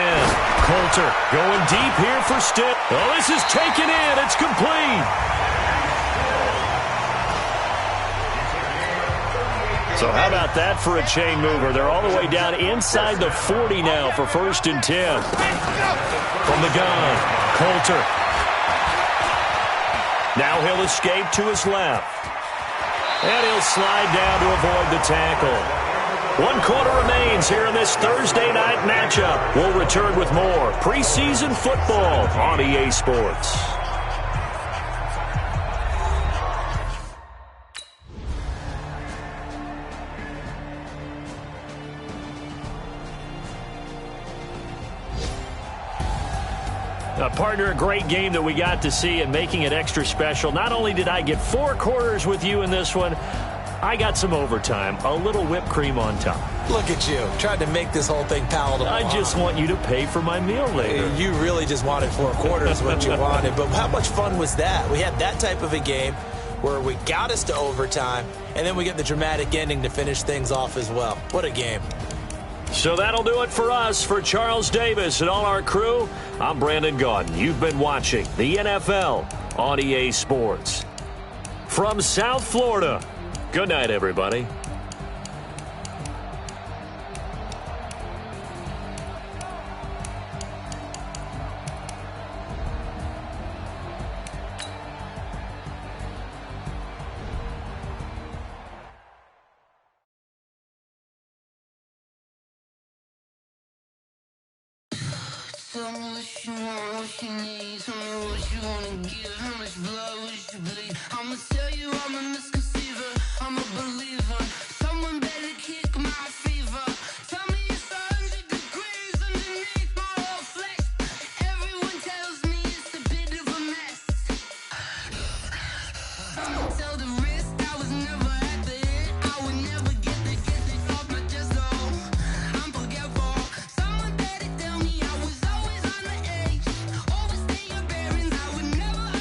Coulter going deep here for Stitt. Oh, this is taken in. It's complete. So how about that for a chain mover? They're all the way down inside the 40 now for 1st and 10. From the gun, Coulter. Now he'll escape to his left. And he'll slide down to avoid the tackle. 1 quarter remains here in this Thursday night matchup. We'll return with more preseason football on EA Sports. Partner, a great game that we got to see and making it extra special. Not only did I get 4 quarters with you in this one, I got some overtime, a little whipped cream on top. Look at you, tried to make this whole thing palatable. I just want you to pay for my meal later. You really just wanted 4 quarters, what you wanted. But how much fun was that? We had that type of a game where we got us to overtime, and then we get the dramatic ending to finish things off as well. What a game. So that'll do it for us. For Charles Davis and all our crew, I'm Brandon Gaudin. You've been watching the NFL on EA Sports. From South Florida, good night, everybody. Tell me what you want, what you need. Tell me what you wanna give. How much blood would you bleed? I'ma tell you I'm a misconceiver. I'm a believer. Someone better kick my fever. Tell me it's 100 degrees underneath my whole flesh. Everyone tells me it's a bit of a mess. Tell the risk I was never at the end. I would never get it off my chest. Oh, I'm forgetful. Someone better tell me I was always on the edge. Overstay your bearings. I would never.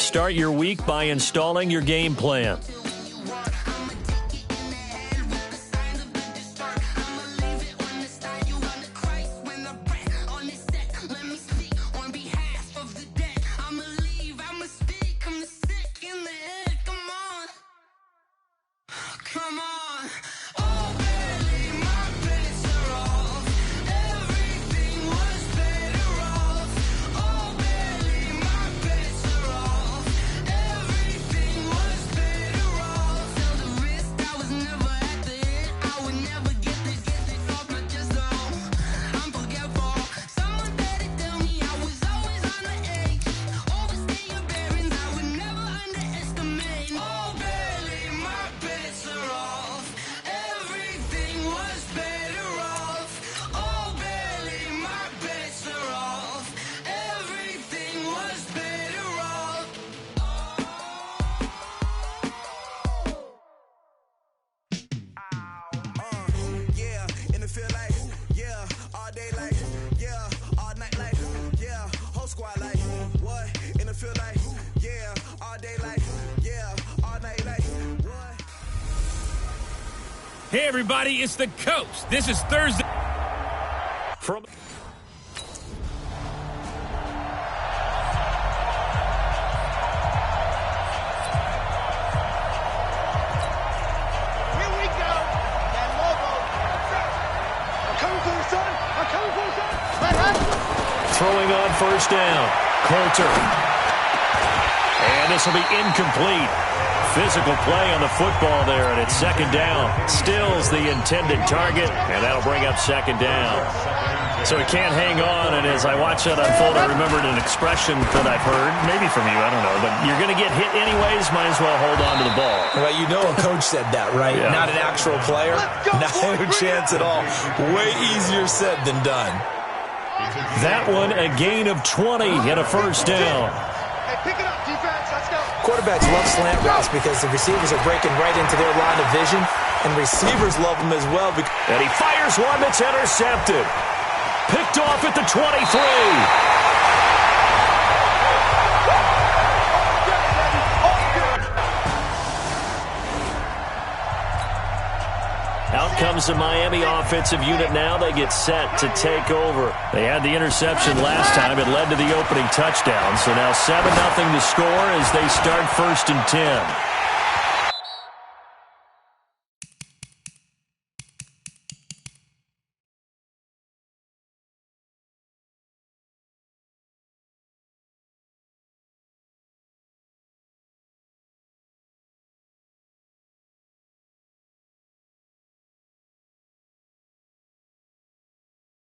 Start your week by installing your game plan. Hey, everybody, it's the Coach. This is Thursday. From throwing on first down, Coulter. And this will be incomplete. Physical play on the football there, and it's second down. Still's the intended target, and that'll bring up second down. So he can't hang on, and as I watch that unfold, I remembered an expression that I've heard, maybe from you, I don't know, but you're going to get hit anyways, might as well hold on to the ball. Well, you know a coach said that, right? Yeah. Not an actual player. Not a chance at all. Way easier said than done. That one, a gain of 20 and a first down. Pick it up, defense. Let's go. Quarterbacks love slant routes because the receivers are breaking right into their line of vision, and receivers love them as well. And he fires one that's intercepted. Picked off at the 23. Out comes the Miami offensive unit now. They get set to take over. They had the interception last time. It led to the opening touchdown. So now 7-0 to score as they start 1st and 10.